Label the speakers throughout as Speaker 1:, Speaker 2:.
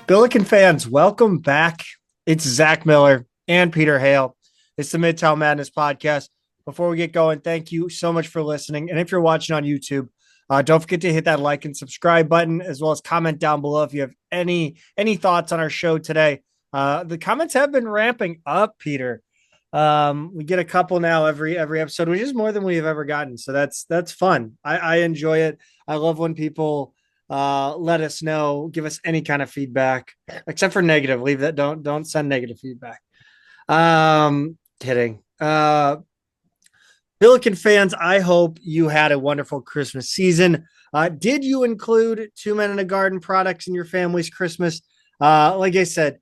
Speaker 1: Billiken fans, welcome back. It's Zach Miller and Peter Hale. It's the Midtown Madness Podcast. Before we get going, thank you so much for listening. And if you're watching on YouTube, don't forget to hit that like and subscribe button, as well as comment down below if you have any thoughts on our show today. The comments have been ramping up, Peter. We get a couple now every episode, which is more than we've ever gotten. So that's fun. I enjoy it. I love when people let us know, give us any kind of feedback, except for negative. Leave that. Don't send negative feedback. Kidding. Billiken fans, I hope you had a wonderful Christmas season. Did you include Two Men in a Garden products in your family's Christmas? Like I said,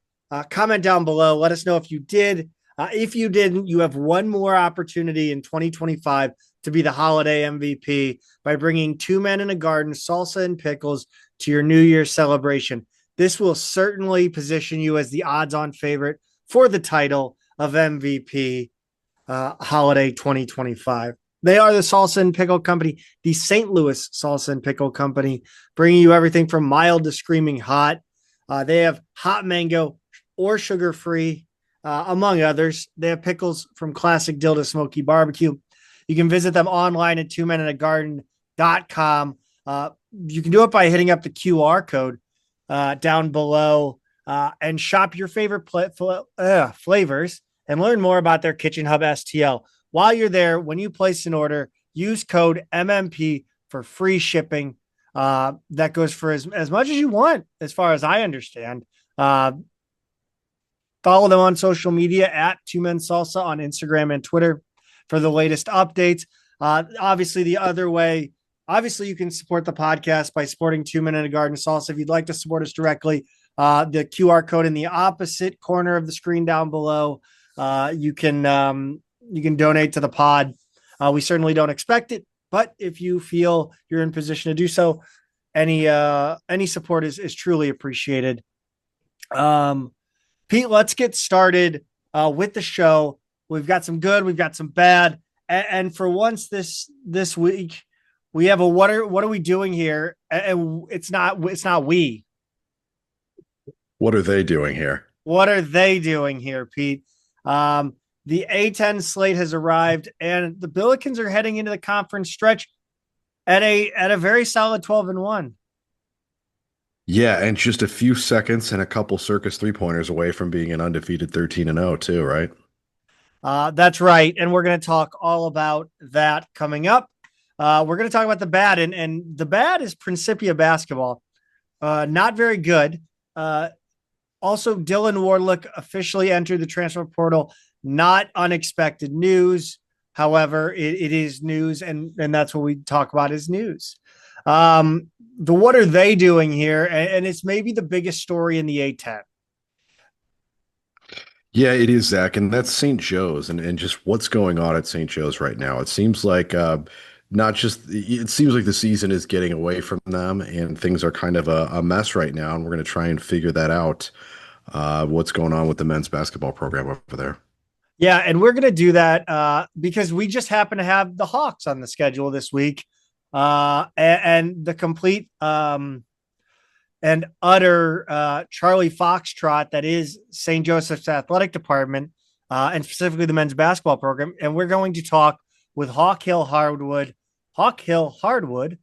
Speaker 1: comment down below. Let us know if you did. If you didn't, you have one more opportunity in 2025 to be the holiday MVP by bringing Two Men in a Garden, salsa and pickles to your New Year's celebration. This will certainly position you as the odds-on favorite for the title of MVP holiday 2025. They are the Salsa and Pickle Company, the St. Louis Salsa and Pickle Company, bringing you everything from mild to screaming hot. They have hot mango or sugar-free, among others. They have pickles from classic dill to smoky barbecue. You can visit them online at twomeninagarden.com. You can do it by hitting up the QR code down below and shop your favorite flavors and learn more about their Kitchen Hub STL. While you're there, when you place an order, use code MMP for free shipping. That goes for as much as you want, as far as I understand. Follow them on social media at Two Men Salsa on Instagram and Twitter for the latest updates. Obviously, the other way, you can support the podcast by supporting Two Men in a Garden Salsa. If you'd like to support us directly, the QR code in the opposite corner of the screen down below. You can donate to the pod. We certainly don't expect it, but if you feel you're in position to do so, any support is truly appreciated. Pete, let's get started with the show. We've got some good, we've got some bad, and for once this week we have a what are we doing here? And it's not we.
Speaker 2: What are they doing here?
Speaker 1: What are they doing here, Pete? The A10 slate has arrived, and the Billikens are heading into the conference stretch at a very solid 12-1.
Speaker 2: Yeah, and just a few seconds and a couple circus three-pointers away from being an undefeated 13-0 too, right?
Speaker 1: That's right, and we're going to talk all about that coming up. We're going to talk about the bad, and the bad is Principia basketball. Not very good. Also, Dylan Warlick officially entered the transfer portal. Not unexpected news. However, it is news, and that's what we talk about is news. What are they doing here? And it's maybe the biggest story in the A10.
Speaker 2: Yeah, it is, Zach, and that's St. Joe's and just what's going on at St. Joe's right now. It seems like it seems like the season is getting away from them and things are kind of a mess right now, and we're going to try and figure that out. What's going on with the men's basketball program over there?
Speaker 1: Yeah, and we're going to do that because we just happen to have the Hawks on the schedule this week. And the complete and utter Charlie Foxtrot that is St. Joseph's athletic department and specifically the men's basketball program. And we're going to talk with HawkHillHardwood,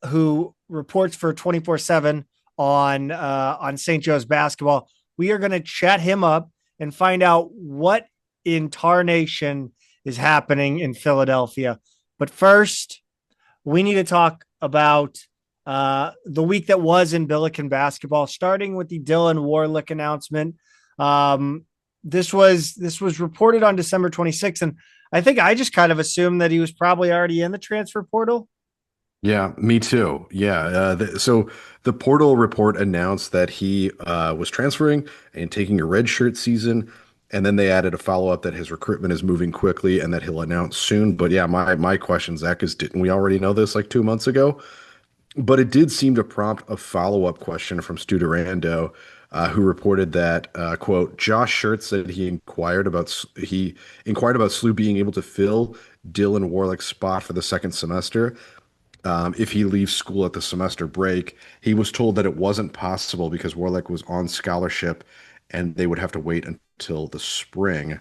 Speaker 1: who reports for 24/7 on St. Joe's basketball. We are going to chat him up and find out what in tarnation is happening in Philadelphia. But first, we need to talk about the week that was in Billiken basketball, starting with the Dylan Warlick announcement. This was reported on December 26th, and I think I just kind of assumed that he was probably already in the transfer portal.
Speaker 2: Yeah, me too. Yeah. So the portal report announced that he was transferring and taking a redshirt season. And then they added a follow-up that his recruitment is moving quickly and that he'll announce soon. But yeah, my question, Zach, is didn't we already know this like 2 months ago? But it did seem to prompt a follow-up question from Stu Durando, who reported that, quote, Josh Shirt said he inquired about SLU being able to fill Dylan Warlick's spot for the second semester. if he leaves school at the semester break. He was told that it wasn't possible because Warlick was on scholarship and they would have to wait until the spring,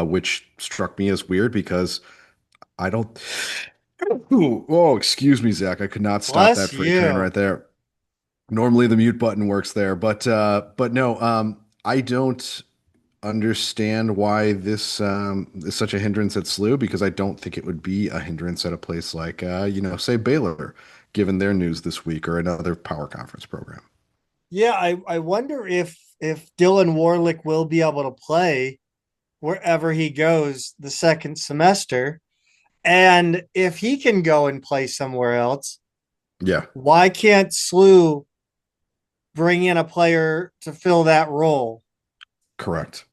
Speaker 2: which struck me as weird because I don't. Ooh, oh, excuse me, Zach. I could not stop
Speaker 1: Bless
Speaker 2: that freight train
Speaker 1: you.
Speaker 2: right there. Normally the mute button works there, but no, I don't understand why this is such a hindrance at SLU because I don't think it would be a hindrance at a place like say Baylor, given their news this week or another power conference program.
Speaker 1: Yeah, I wonder if Dylan Warlick will be able to play wherever he goes the second semester. And if he can go and play somewhere else,
Speaker 2: Yeah,
Speaker 1: why can't SLU bring in a player to fill that role?
Speaker 2: correct.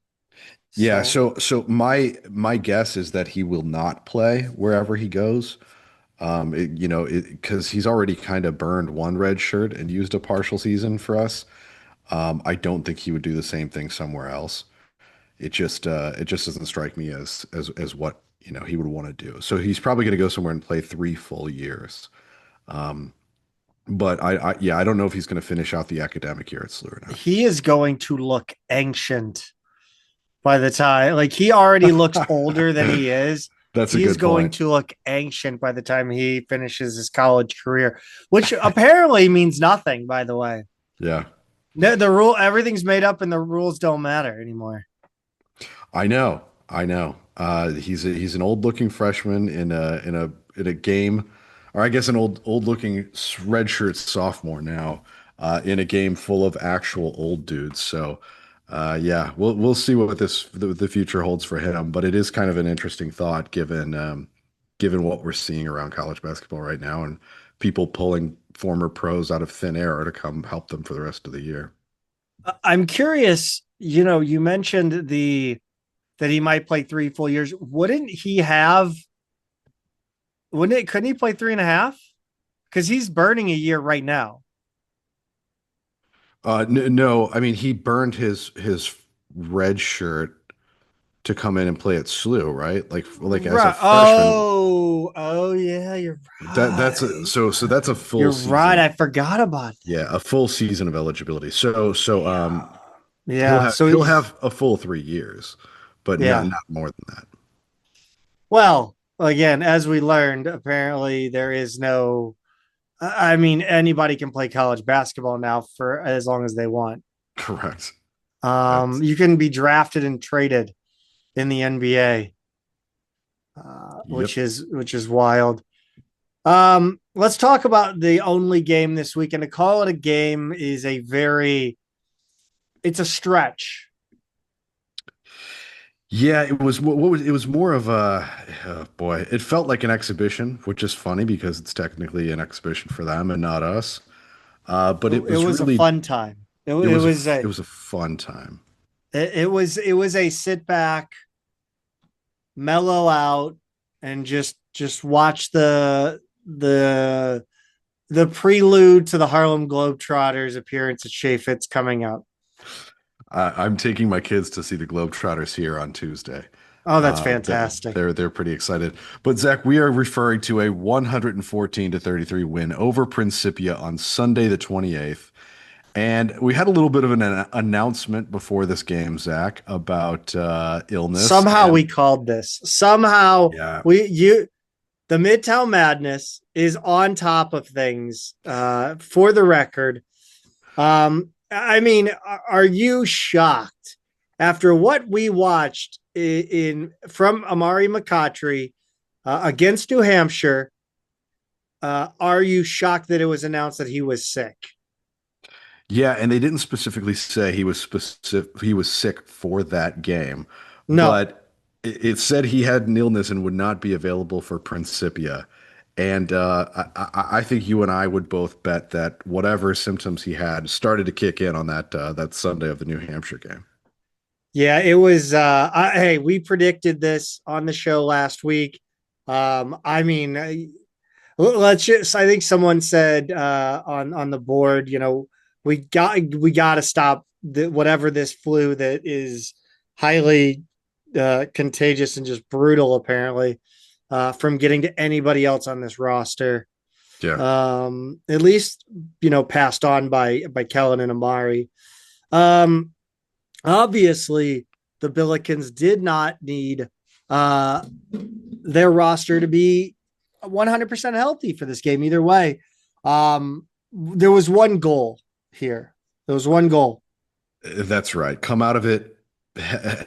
Speaker 2: Yeah,
Speaker 1: So
Speaker 2: so my guess is that he will not play wherever he goes. Because he's already kind of burned one red shirt and used a partial season for us. I don't think he would do the same thing somewhere else. It just doesn't strike me as what he would want to do. So he's probably going to go somewhere and play 3 full years. Um, but yeah, I don't know if he's going to finish out the academic year at SLU or
Speaker 1: he is going to look ancient by the time, like, he already looks older than
Speaker 2: not.
Speaker 1: he is.
Speaker 2: That's a
Speaker 1: He's
Speaker 2: good
Speaker 1: going
Speaker 2: point.
Speaker 1: to look ancient by the time he finishes his college career, which apparently means nothing, by the way.
Speaker 2: Yeah,
Speaker 1: The rule, everything's made up and the rules don't matter anymore.
Speaker 2: I know. I know. He's an old looking freshman in a game, or I guess an old looking redshirt sophomore now, in a game full of actual old dudes. So, yeah, we'll see what the future holds for him. But it is kind of an interesting thought given what we're seeing around college basketball right now and people pulling former pros out of thin air to come help them for the rest of the year.
Speaker 1: I'm curious, you mentioned that he might play 3 full years. Couldn't he play 3.5? Because he's burning a year right now.
Speaker 2: No, I mean he burned his red shirt to come in and play at SLU, right? Like as a
Speaker 1: Right.
Speaker 2: freshman.
Speaker 1: Oh, yeah, you're right.
Speaker 2: So that's a full
Speaker 1: You're right.
Speaker 2: season.
Speaker 1: I forgot about that.
Speaker 2: Yeah, a full season of eligibility. So
Speaker 1: Yeah.
Speaker 2: he'll
Speaker 1: Yeah.
Speaker 2: have
Speaker 1: So
Speaker 2: he'll
Speaker 1: he's,
Speaker 2: have a full 3 years, but not
Speaker 1: yeah.
Speaker 2: not more than that.
Speaker 1: Well, again, as we learned, apparently there is no, I mean, anybody can play college basketball now for as long as they want.
Speaker 2: Correct. That's
Speaker 1: You can be drafted and traded in the NBA,
Speaker 2: yep.
Speaker 1: which is wild. Let's talk about the only game this weekend. To call it a game is it's a stretch.
Speaker 2: Yeah, it was more of a oh boy. It felt like an exhibition, which is funny because it's technically an exhibition for them and not us. But it
Speaker 1: It
Speaker 2: was
Speaker 1: was a
Speaker 2: really
Speaker 1: fun time.
Speaker 2: it was a fun time.
Speaker 1: It was a sit back, mellow out, and just watch the prelude to the Harlem Globetrotters appearance at Shea Fitz coming up.
Speaker 2: I'm taking my kids to see the Globetrotters here on Tuesday.
Speaker 1: Oh, that's
Speaker 2: They're,
Speaker 1: fantastic.
Speaker 2: they're pretty excited. But Zach, we are referring to a 114-33 win over Principia on Sunday the 28th. And we had a little bit of an announcement before this game, Zach, about illness.
Speaker 1: Somehow
Speaker 2: And
Speaker 1: we called this. Somehow
Speaker 2: yeah,
Speaker 1: we you the Midtown Madness is on top of things. For the record, I mean, are you shocked after what we watched from Amari McCautry against New Hampshire? Are you shocked that it was announced that he was sick?
Speaker 2: yeah, and they didn't specifically say he was sick for that game,
Speaker 1: No.
Speaker 2: but it said he had an illness and would not be available for Principia. And I think you and I would both bet that whatever symptoms he had started to kick in on that Sunday of the New Hampshire game.
Speaker 1: Yeah, it was. Hey, we predicted this on the show last week. I mean, let's just. I think someone said on the board, we got to stop whatever this flu that is highly contagious and just brutal. Apparently, from getting to anybody else on this roster.
Speaker 2: Yeah.
Speaker 1: At least, passed on by Kellen and Amari. Um, Obviously, the Billikens did not need their roster to be 100% healthy for this game either way. There was one goal here. There was one goal.
Speaker 2: That's right. Come out of it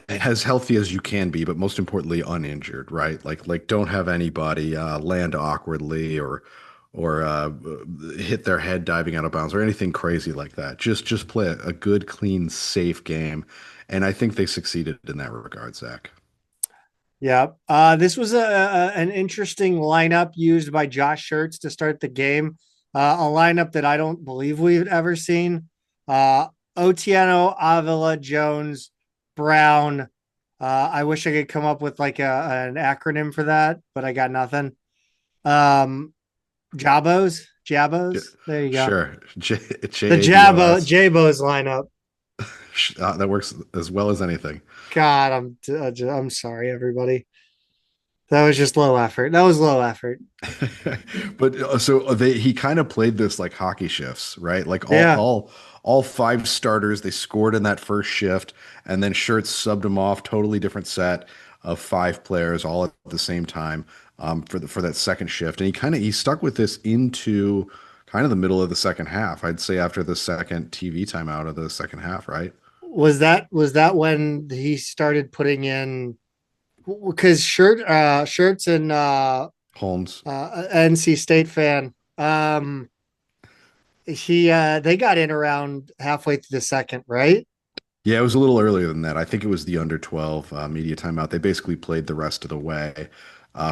Speaker 2: as healthy as you can be, but most importantly, uninjured, right? Like don't have anybody land awkwardly or hit their head diving out of bounds or anything crazy like that. Just play a good, clean, safe game, and I think they succeeded in that regard, Zach.
Speaker 1: Yeah. This was an interesting lineup used by Josh Schertz to start the game. A lineup that I don't believe we've ever seen. Otieno, Avila, Jones, Brown. I wish I could come up with like an acronym for that, but I got nothing. Jabos. There you go.
Speaker 2: Sure,
Speaker 1: The
Speaker 2: Jabos.
Speaker 1: Jabos lineup.
Speaker 2: That works as well as anything.
Speaker 1: God, I'm sorry, everybody. That was just low effort. That was low effort.
Speaker 2: But he kind of played this like hockey shifts, right? Like
Speaker 1: Yeah.
Speaker 2: all five starters they scored in that first shift, and then Schertz subbed them off. Totally different set of five players all at the same time for that second shift, and he stuck with this into kind of the middle of the second half. I'd say after the second TV timeout of the second half, right?
Speaker 1: Was that when he started putting in because shirts and
Speaker 2: Holmes.
Speaker 1: NC State fan. He They got in around halfway through the second, right?
Speaker 2: Yeah, it was a little earlier than that. I think it was the under 12 media timeout. They basically played the rest of the way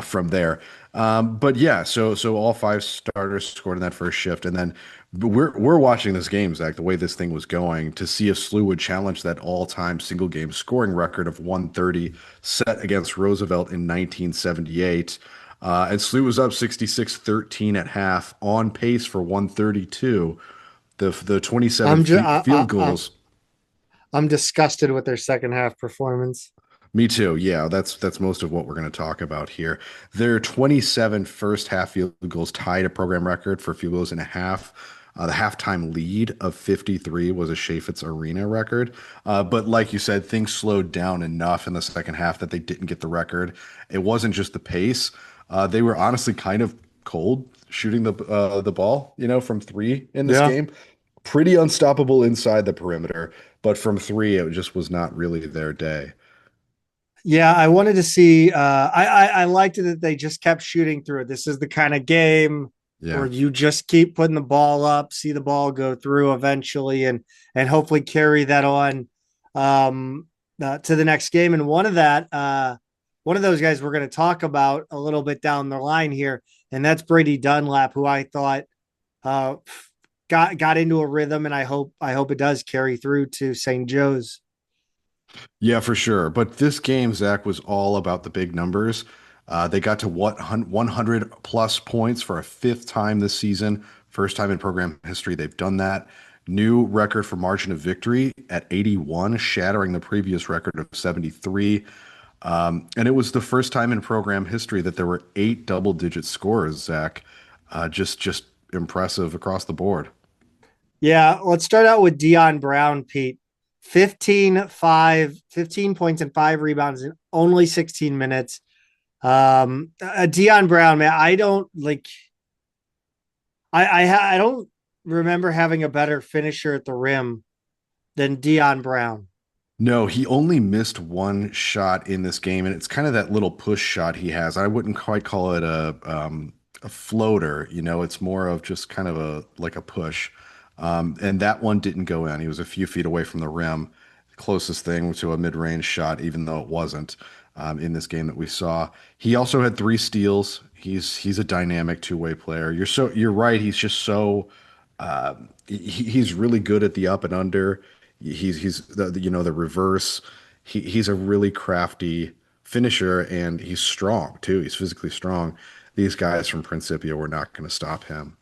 Speaker 2: from there. But yeah, so all five starters scored in that first shift, and then we're watching this game, Zach, the way this thing was going, to see if SLU would challenge that all-time single game scoring record of 130 set against Roosevelt in 1978. And SLU was up 66-13 at half, on pace for 132. The 27
Speaker 1: I'm just
Speaker 2: field goals.
Speaker 1: I'm disgusted with their second half performance.
Speaker 2: Me too. Yeah, that's most of what we're going to talk about here. Their 27 first half field goals tied a program record for field goals and a half. The halftime lead of 53 was a Chaffetz Arena record. But like you said, things slowed down enough in the second half that they didn't get the record. It wasn't just the pace. They were honestly kind of cold shooting the ball, from three in this
Speaker 1: Yeah.
Speaker 2: game. Pretty unstoppable inside the perimeter, but from three, it just was not really their day.
Speaker 1: Yeah, I wanted to see. I liked it that they just kept shooting through it. This is the kind of game where
Speaker 2: Yeah.
Speaker 1: you just keep putting the ball up, see the ball go through eventually, and hopefully carry that on to the next game. And one of those guys we're going to talk about a little bit down the line here, and that's Brady Dunlap, who I thought uh, got into a rhythm, and I hope it does carry through to St. Joe's.
Speaker 2: Yeah, for sure. But this game, Zach, was all about the big numbers. They got to 100 plus points for a fifth time this season. First time in program history they've done that. New record for margin of victory at 81, shattering the previous record of 73. And it was the first time in program history that there were 8 double-digit scores, Zach. Just impressive across the board.
Speaker 1: Yeah, let's start out with Dion Brown, Pete. 15 points and 5 rebounds in only 16 minutes. Dion Brown, man, I don't like. I don't remember having a better finisher at the rim than Dion Brown.
Speaker 2: No, he only missed one shot in this game, and it's kind of that little push shot he has. I wouldn't quite call it a floater, it's more of just kind of like a push. And that one didn't go in. He was a few feet away from the rim, closest thing to a mid-range shot, even though it wasn't in this game that we saw. He also had 3 steals. He's a dynamic two-way player. You're right. He's just so he's really good at the up and under. He's the reverse. He's a really crafty finisher, and he's strong too. He's physically strong. These guys from Principia were not going to stop him.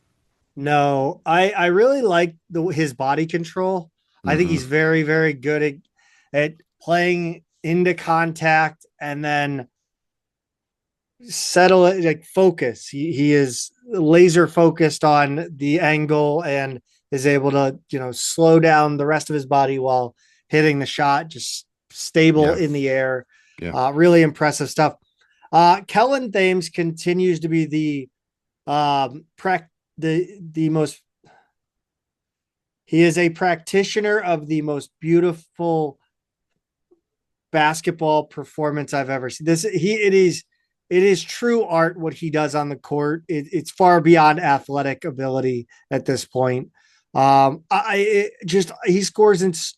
Speaker 1: No, I really like his body control. I think he's
Speaker 2: Hmm.
Speaker 1: very, very good at playing into contact and then settle it, like focus. He is laser focused on the angle and is able to, slow down the rest of his body while hitting the shot, just stable
Speaker 2: Yeah,
Speaker 1: in the air.
Speaker 2: yeah.
Speaker 1: Really impressive stuff. Kellen Thames continues to be the most. He is a practitioner of the most beautiful basketball performance I've ever seen. It is true art what he does on the court. It's far beyond athletic ability at this point. He scores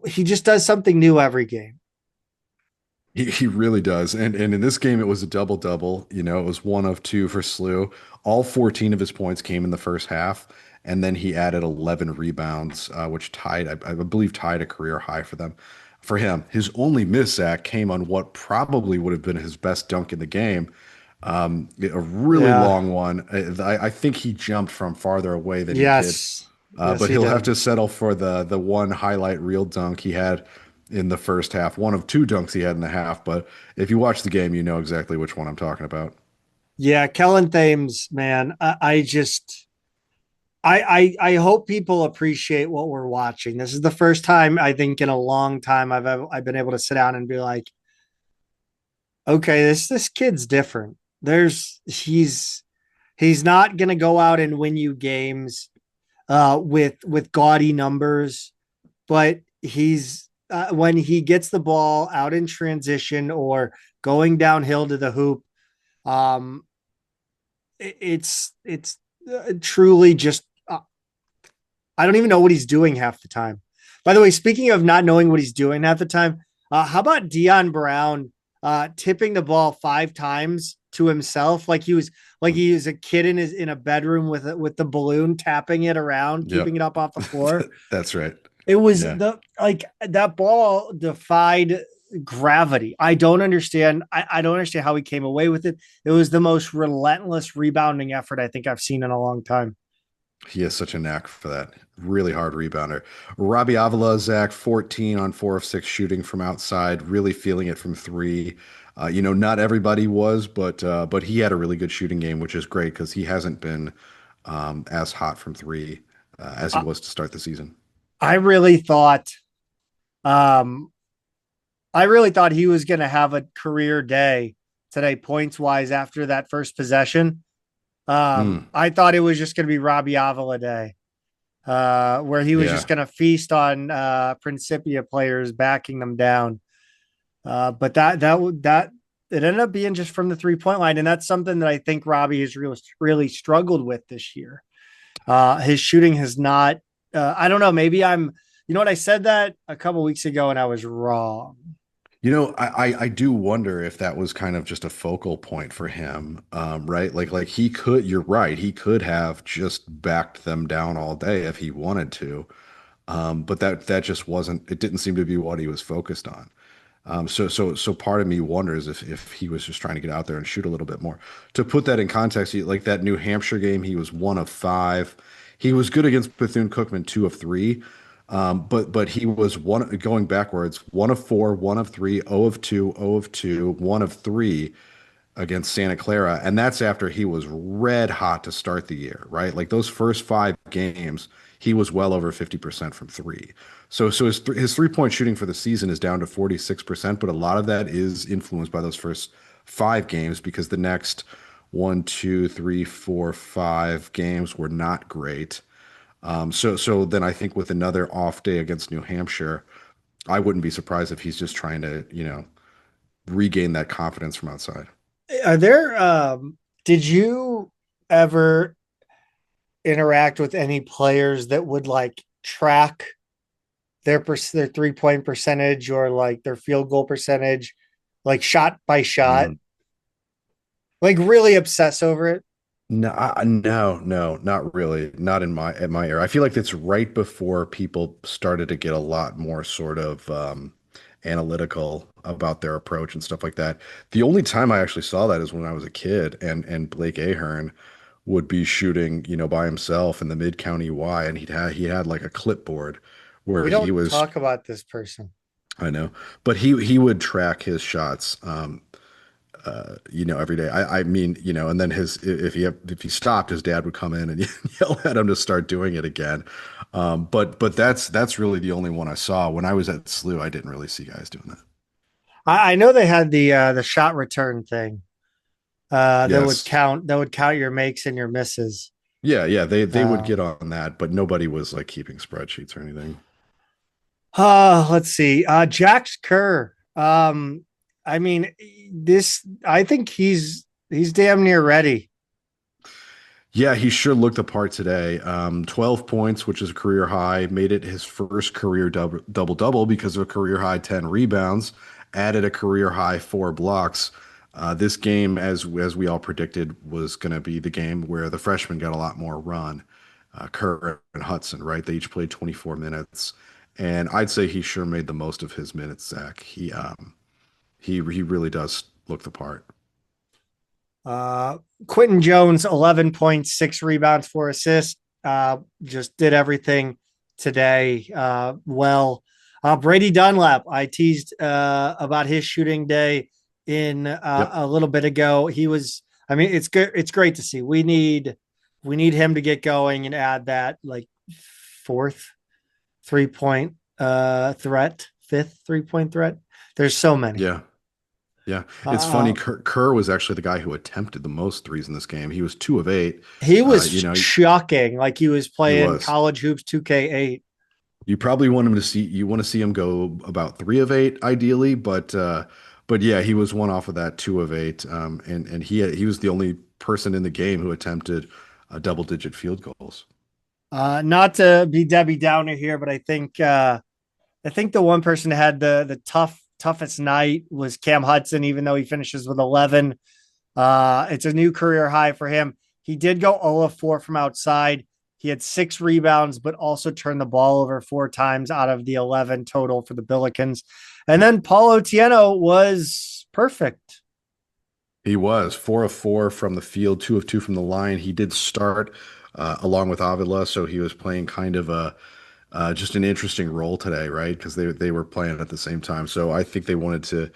Speaker 1: he just does something new every game.
Speaker 2: He really does. And in this game, it was a double double. It was one of two for Slew. All 14 of his points came in the first half. And then he added 11 rebounds, which I believe, tied a career high for them. For him, his only miss, Zach, came on what probably would have been his best dunk in the game. A really
Speaker 1: Yeah.
Speaker 2: long one. I think he jumped from farther away than he did.
Speaker 1: Yes. Yes,
Speaker 2: But
Speaker 1: he
Speaker 2: he'll have
Speaker 1: did.
Speaker 2: to settle for the one highlight reel dunk he had in the first half. One of two dunks he had in the half. But if you watch the game, you know exactly which one I'm talking about.
Speaker 1: Yeah, Kellen Thames, man. I hope people appreciate what we're watching. This is the first time I think in a long time I've been able to sit down and be like, okay, this kid's different. He's not gonna go out and win you games with gaudy numbers, but he's when he gets the ball out in transition or going downhill to the hoop, um, it's truly just I don't even know what he's doing half the time. By the way, speaking of not knowing what he's doing half the time, how about Dion Brown tipping the ball 5 times to himself, like he was a kid in a bedroom with the balloon, tapping it around, keeping
Speaker 2: Yep.
Speaker 1: it up off the floor.
Speaker 2: That's right.
Speaker 1: It was
Speaker 2: Yeah.
Speaker 1: that ball defied gravity. I don't understand how he came away with it. It was the most relentless rebounding effort I think I've seen in a long time.
Speaker 2: He has such a knack for that. Really hard rebounder. Robbie Avila, Zach, 14 on 4 of 6 shooting from outside, really feeling it from three. Not everybody was, but he had a really good shooting game, which is great because he hasn't been as hot from three as he
Speaker 1: I,
Speaker 2: was to start the season.
Speaker 1: I really thought um I really thought he was going to have a career day today, points wise, after that first possession.
Speaker 2: Mm,
Speaker 1: I thought it was just going to be Robbie Avila day, where he was just
Speaker 2: yeah.
Speaker 1: going to feast on Principia players, backing them down. But that it ended up being just from the 3 point line, and that's something that I think Robbie has really struggled with this year. His shooting has not. I don't know. Maybe I'm. You know what? I said that a couple weeks ago, and I was wrong.
Speaker 2: I do wonder if that was kind of just a focal point for him, right? Like he could, you're right, he could have just backed them down all day if he wanted to. But that just wasn't, it didn't seem to be what he was focused on. So part of me wonders if he was just trying to get out there and shoot a little bit more. To put that in context, like that New Hampshire game, he was 1 of 5. He was good against Bethune-Cookman, 2 of 3. But he was one going backwards, 1 of 4, 1 of 3, 0 of 2, 0 of 2, 1 of 3 against Santa Clara, and that's after he was red hot to start the year, right? Like those first 5 games, he was well over 50% from three. So his 3 point shooting for the season is down to 46%, but a lot of that is influenced by those first 5 games because the next 1, 2, 3, 4, 5 games were not great. So then I think with another off day against New Hampshire, I wouldn't be surprised if he's just trying to, regain that confidence from outside.
Speaker 1: Are there? Did you ever interact with any players that would like track their 3 point percentage or like their field goal percentage, like shot by shot,
Speaker 2: Mm.
Speaker 1: like really obsess over it?
Speaker 2: No, no, not really. Not in my at my era. I feel like it's right before people started to get a lot more sort of analytical about their approach and stuff like that. The only time I actually saw that is when I was a kid, and Blake Ahern would be shooting, by himself in the Mid County Y, and he had like a clipboard
Speaker 1: We
Speaker 2: where he
Speaker 1: don't
Speaker 2: was.
Speaker 1: talk about this person.
Speaker 2: I know, but he would track his shots. every day. I mean, and then if he stopped, his dad would come in and yell at him to start doing it again. But that's really the only one I saw. When I was at SLU, I didn't really see guys doing that.
Speaker 1: I know they had the shot return thing.
Speaker 2: Yes.
Speaker 1: That would count your makes and your misses.
Speaker 2: Yeah, they would get
Speaker 1: Um,
Speaker 2: on that, but nobody was like keeping spreadsheets or anything.
Speaker 1: let's see. Jax Kerr. I mean, I think he's damn near ready.
Speaker 2: Yeah, he sure looked the part today. 12 points, which is a career high, made it his first career double because of a career high 10 rebounds, added a career high 4 blocks. This game, as we all predicted, was going to be the game where the freshmen got a lot more run. Kerr and Hudson, right? They each played 24 minutes, and I'd say he sure made the most of his minutes. Zach, he really does look the part.
Speaker 1: Uh, Quentin Jones, 11 points, 6 rebounds, 4 assists. Just did everything today. Well, Brady Dunlap, I teased about his shooting day in
Speaker 2: Yep.
Speaker 1: a little bit ago. I mean, it's good. It's great to see. We need him to get going and add that like fourth 3 point threat, fifth 3 point threat. There's so many.
Speaker 2: Yeah. Yeah, it's funny.
Speaker 1: Uh,
Speaker 2: Kerr was actually the guy who attempted the most threes in this game. He was 2 of 8.
Speaker 1: he was
Speaker 2: He,
Speaker 1: shocking, like he was
Speaker 2: he
Speaker 1: playing
Speaker 2: was.
Speaker 1: college hoops 2K8.
Speaker 2: You probably want him to see. You want to see him go about 3 of 8, ideally, but yeah, he was one off of that 2 of 8. And he was the only person in the game who attempted double-digit field goals.
Speaker 1: Not to be Debbie Downer here, but I think the one person that had the toughest night was Cam Hudson, even though he finishes with 11. It's a new career high for him. He did go 0 of 4 from outside. He had 6 rebounds, but also turned the ball over 4 times out of the 11 total for the Billikens. And then Paul Otieno was perfect.
Speaker 2: He was 4 of 4 from the field, 2 of 2 from the line. He did start along with Avila, so he was playing kind of a just an interesting role today, right? Because they were playing at the same time. So I think they wanted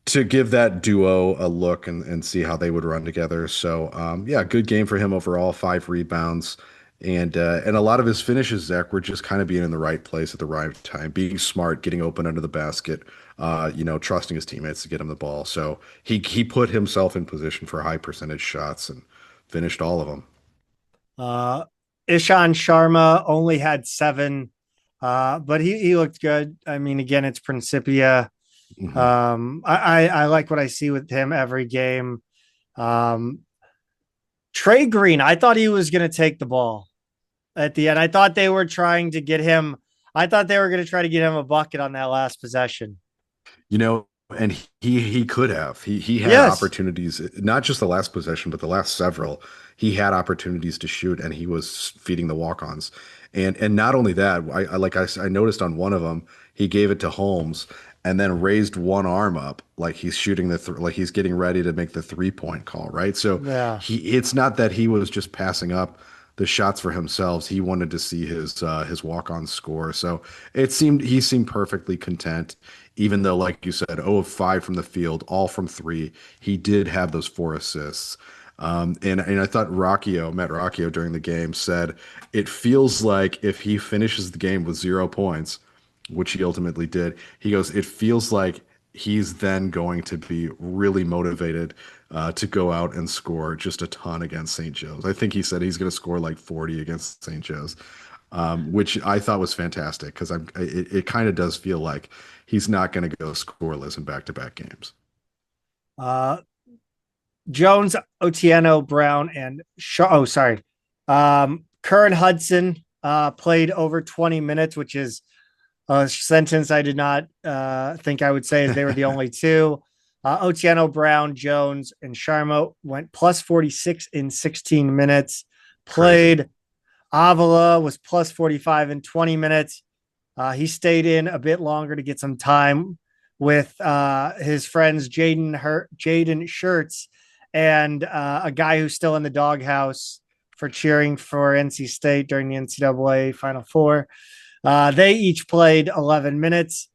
Speaker 2: to give that duo a look and see how they would run together. So yeah, good game for him overall. 5 rebounds and a lot of his finishes, Zach, were just kind of being in the right place at the right time, being smart, getting open under the basket. Trusting his teammates to get him the ball. So he put himself in position for high percentage shots and finished all of them.
Speaker 1: Uh, Ishan Sharma only had 7, but he looked good. I mean, again, it's Principia.
Speaker 2: Hmm.
Speaker 1: I like what I see with him every game. Um, Trey Green, I thought he was going to take the ball at the end. I thought they were trying to get him. I thought they were going to try to get him a bucket on that last possession.
Speaker 2: You know, and he could have. He had
Speaker 1: Yes.
Speaker 2: opportunities, not just the last possession, but the last several. He had opportunities to shoot, and he was feeding the walk-ons. And not only that, I noticed on one of them, he gave it to Holmes and then raised one arm up like he's shooting like he's getting ready to make the 3 point call, right? So
Speaker 1: Yeah.
Speaker 2: it's not that he was just passing up the shots for himself. He wanted to see his walk-on score. So he seemed perfectly content, even though, like you said, 0 of 5 from the field, all from three. He did have those 4 assists. And I thought Matt Rocchio during the game said it feels like if he finishes the game with 0 points, which he ultimately did, he goes, it feels like he's then going to be really motivated to go out and score just a ton against St. Joe's. I think he said he's going to score like 40 against St. Joe's, which I thought was fantastic because it kind of does feel like he's not going to go scoreless in back-to-back games.
Speaker 1: Uh, Jones, Otieno, Brown, and sorry. Curran Hudson played over 20 minutes, which is a sentence I did not think I would say, as they were the only two. Otieno, Brown, Jones, and Sharma went plus 46 in 16 minutes.
Speaker 2: Crazy.
Speaker 1: Played Avila was plus 45 in 20 minutes. He stayed in a bit longer to get some time with his friends Jaden Shirts and a guy who's still in the doghouse for cheering for NC State during the NCAA Final Four. They each played 11 minutes.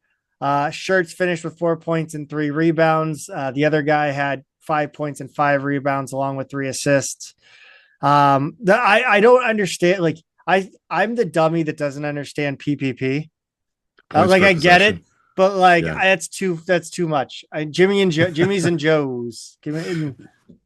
Speaker 1: Shirts finished with 4 points and 3 rebounds. The other guy had 5 points and 5 rebounds, along with 3 assists. I don't understand. Like I'm the dummy that doesn't understand PPP.
Speaker 2: Points
Speaker 1: Like
Speaker 2: per
Speaker 1: I get it,
Speaker 2: possession.
Speaker 1: but like
Speaker 2: Yeah.
Speaker 1: that's too much. Jimmy's and Joe's. Give me.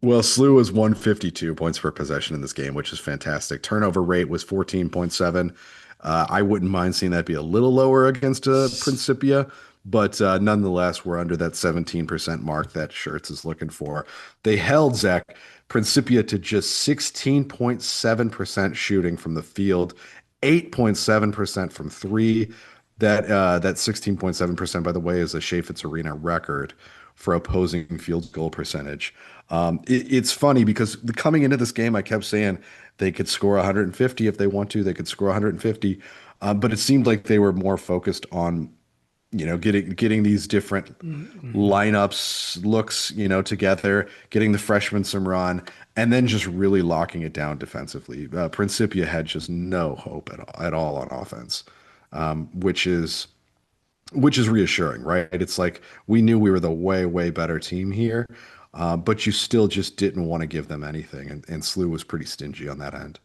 Speaker 2: Well, Slew was 152 points per possession in this game, which is fantastic. Turnover rate was 14.7. I wouldn't mind seeing that be a little lower against Principia, but nonetheless, we're under that 17% mark that Shirts is looking for. They held Zach Principia to just 16.7% shooting from the field, 8.7% from three. That 16.7%, by the way, is a Chaffetz Arena record for opposing field goal percentage. It's funny because coming into this game, I kept saying they could score 150 if they want to. They could score 150, but it seemed like they were more focused on, getting these different lineups, looks, together, getting the freshmen some run, and then just really locking it down defensively. Principia had just no hope at all on offense, which is reassuring, right? It's like we knew we were the way better team here, but you still just didn't want to give them anything, and Slew was pretty stingy on that end.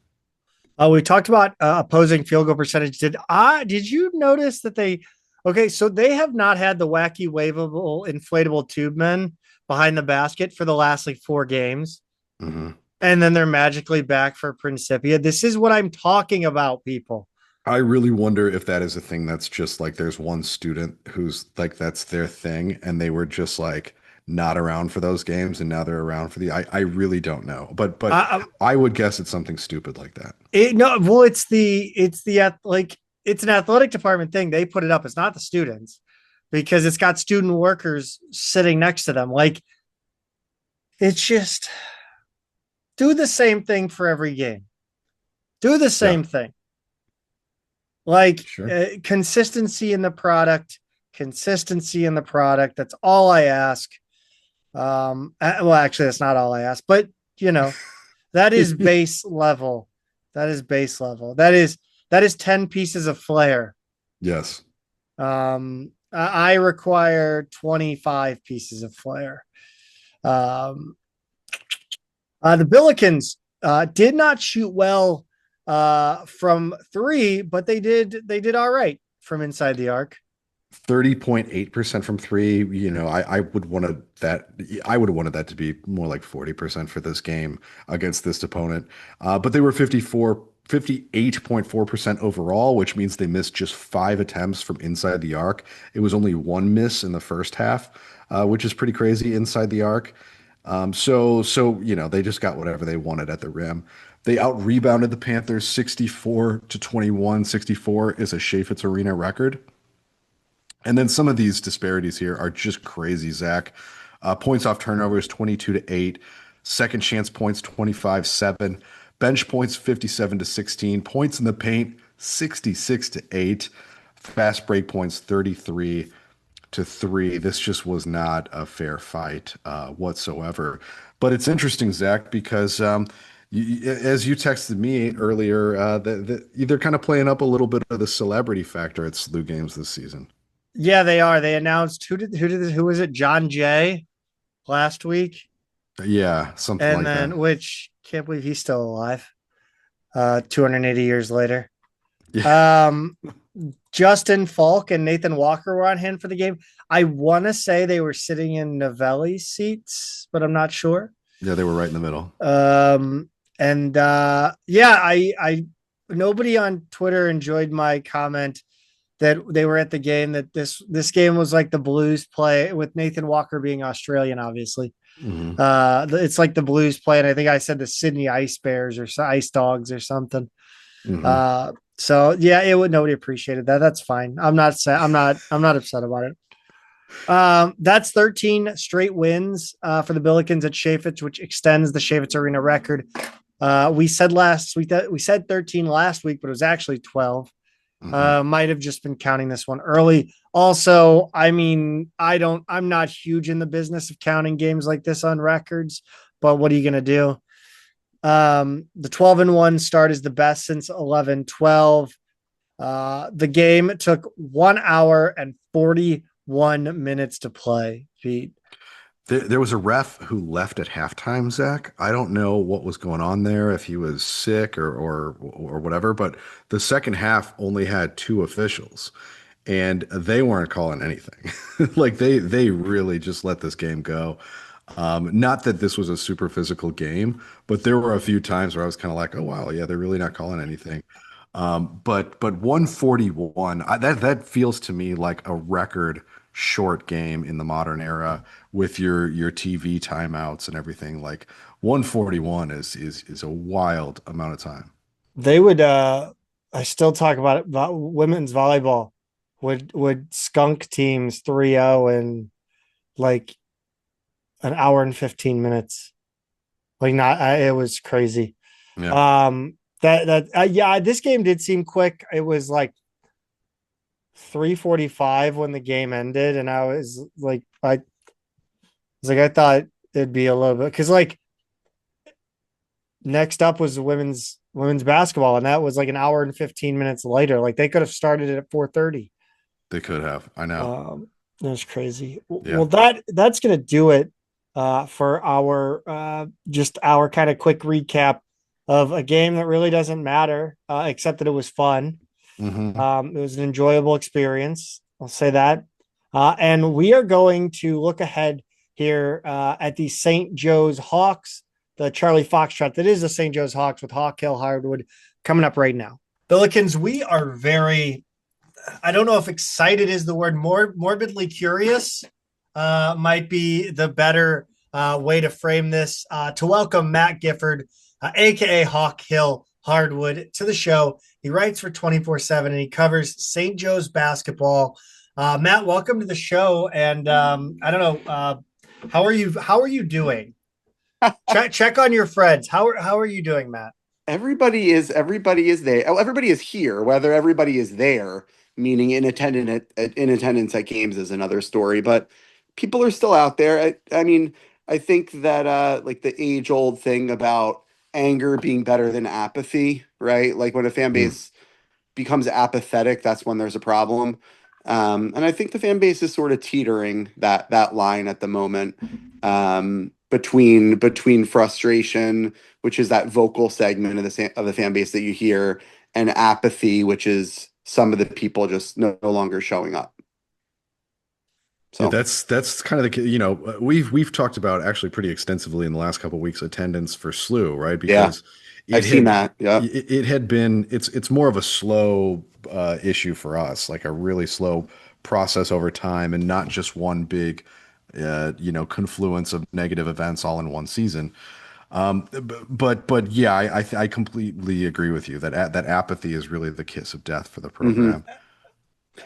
Speaker 1: We talked about opposing field goal percentage. Did you notice that they? Okay, so they have not had the wacky waveable inflatable tube men behind the basket for the last like 4 games, and then they're magically back for Principia. This is what I'm talking about, people.
Speaker 2: I really wonder if that is a thing that's just like there's one student who's like that's their thing, and they were just like not around for those games, and now they're around for the. I really don't know, but I would guess it's something stupid like that.
Speaker 1: No, well, like it's an athletic department thing. They put it up. It's not the students because it's got student workers sitting next to them. Like it's just do the same thing for every game. Do the
Speaker 2: Yeah,
Speaker 1: same thing. Like
Speaker 2: sure.
Speaker 1: consistency in the product, consistency in the product. That's all I ask. Well, actually, that's not all I ask, but you know, that is base level. That is base level. That is 10 pieces of flair.
Speaker 2: Yes.
Speaker 1: I require 25 pieces of flair. The Billikens did not shoot well from 3, but they did all right from inside the arc.
Speaker 2: 30.8% from three. I would wanted that. I would have wanted that to be more like 40% for this game against this opponent. But they were 58.4% overall, which means they missed just 5 attempts from inside the arc. It was only 1 miss in the first half, which is pretty crazy inside the arc. So they just got whatever they wanted at the rim. They out rebounded the Panthers 64-21. 64 is a Chaffetz Arena record. And then some of these disparities here are just crazy, Zach. Points off turnovers 22-8, second chance points 25-7, bench points 57-16, points in the paint 66-8, fast break points 33-3. This just was not a fair fight whatsoever. But it's interesting, Zach, because as you texted me earlier, they're kind of playing up a little bit of the celebrity factor at SLU games this season.
Speaker 1: Yeah, they are. They announced who was it? John Jay last week,
Speaker 2: Yeah, something
Speaker 1: and
Speaker 2: like that.
Speaker 1: then which can't believe he's still alive. 280 years later.
Speaker 2: Yeah,
Speaker 1: Justin Falk and Nathan Walker were on hand for the game. I want to say they were sitting in Novelli seats, but I'm not sure.
Speaker 2: yeah, they were right in the middle.
Speaker 1: And yeah, I nobody on Twitter enjoyed my comment that they were at the game, that this game was like the Blues play with Nathan Walker being Australian, obviously.
Speaker 2: Hmm.
Speaker 1: It's like the Blues play, and I think I said the Sydney Ice Bears or Ice Dogs or something.
Speaker 2: Hmm.
Speaker 1: So yeah, nobody appreciated that. That's fine. I'm not upset about it. That's 13 straight wins for the Billikens at Chaffetz, which extends the Chaffetz Arena record. We said last week that we said 13 last week, but it was actually 12.
Speaker 2: Hmm.
Speaker 1: Might have just been counting this one early. Also, I mean, I'm not huge in the business of counting games like this on records, but what are you going to do? The 12-1 start is the best since 11-12. The game took 1 hour and 40 1 minutes to play, Pete.
Speaker 2: There was a ref who left at halftime, Zach. I don't know what was going on there, if he was sick or whatever, but the second half only had two officials and they weren't calling anything. Like they really just let this game go. Not that this was a super physical game, but there were a few times where I was kind of like, oh wow, yeah, they're really not calling anything. But 141, that feels to me like a record short game in the modern era with your TV timeouts and everything. Like 141 is a wild amount of time.
Speaker 1: They would I still talk about it, about women's volleyball would skunk teams 3-0 in like an hour and 15 minutes. Like not it was crazy.
Speaker 2: Yeah.
Speaker 1: Yeah, this game did seem quick. It was like 3:45 when the game ended, and I was like, I thought it'd be a little bit because like next up was the women's basketball, and that was like an hour and 15 minutes later. Like they could have started it at 4:30.
Speaker 2: They could have. I know.
Speaker 1: That's crazy.
Speaker 2: Yeah.
Speaker 1: Well, that's gonna do it for our just our kind of quick recap of a game that really doesn't matter, except that it was fun. It was an enjoyable experience. I'll say that. And we are going to look ahead here at the St. Joe's Hawks, the Charlie Foxtrot. That is the St. Joe's Hawks with HawkHillHardwood coming up right now. Billikens, we are very, I don't know if excited is the word, more morbidly curious might be the better way to frame this, to welcome Matt Gifford, aka Hawk Hill Hardwood, to the show. He writes for 24/7 and he covers St. Joe's basketball. Matt, welcome to the show. And I don't know, how are you doing? check on your friends. How are you doing, Matt?
Speaker 3: Everybody is there. Oh, everybody is here. Whether everybody is there, meaning in attendance at games, is another story. But people are still out there. I mean, I think that like the age old thing about anger being better than apathy, right? Like when a fan base becomes apathetic, that's when there's a problem. And I think the fan base is sort of teetering that line at the moment, between frustration, which is that vocal segment of the fan base that you hear, and apathy, which is some of the people just no longer showing up. So
Speaker 2: Yeah, that's kind of we've talked about actually pretty extensively in the last couple of weeks attendance for SLU, right?
Speaker 3: yeah,
Speaker 2: Because
Speaker 3: I've seen that. Yeah.
Speaker 2: it had been it's more of a slow issue for us, like a really slow process over time, and not just one big confluence of negative events all in one season. But yeah, I completely agree with you that that apathy is really the kiss of death for the
Speaker 3: hmm
Speaker 2: program.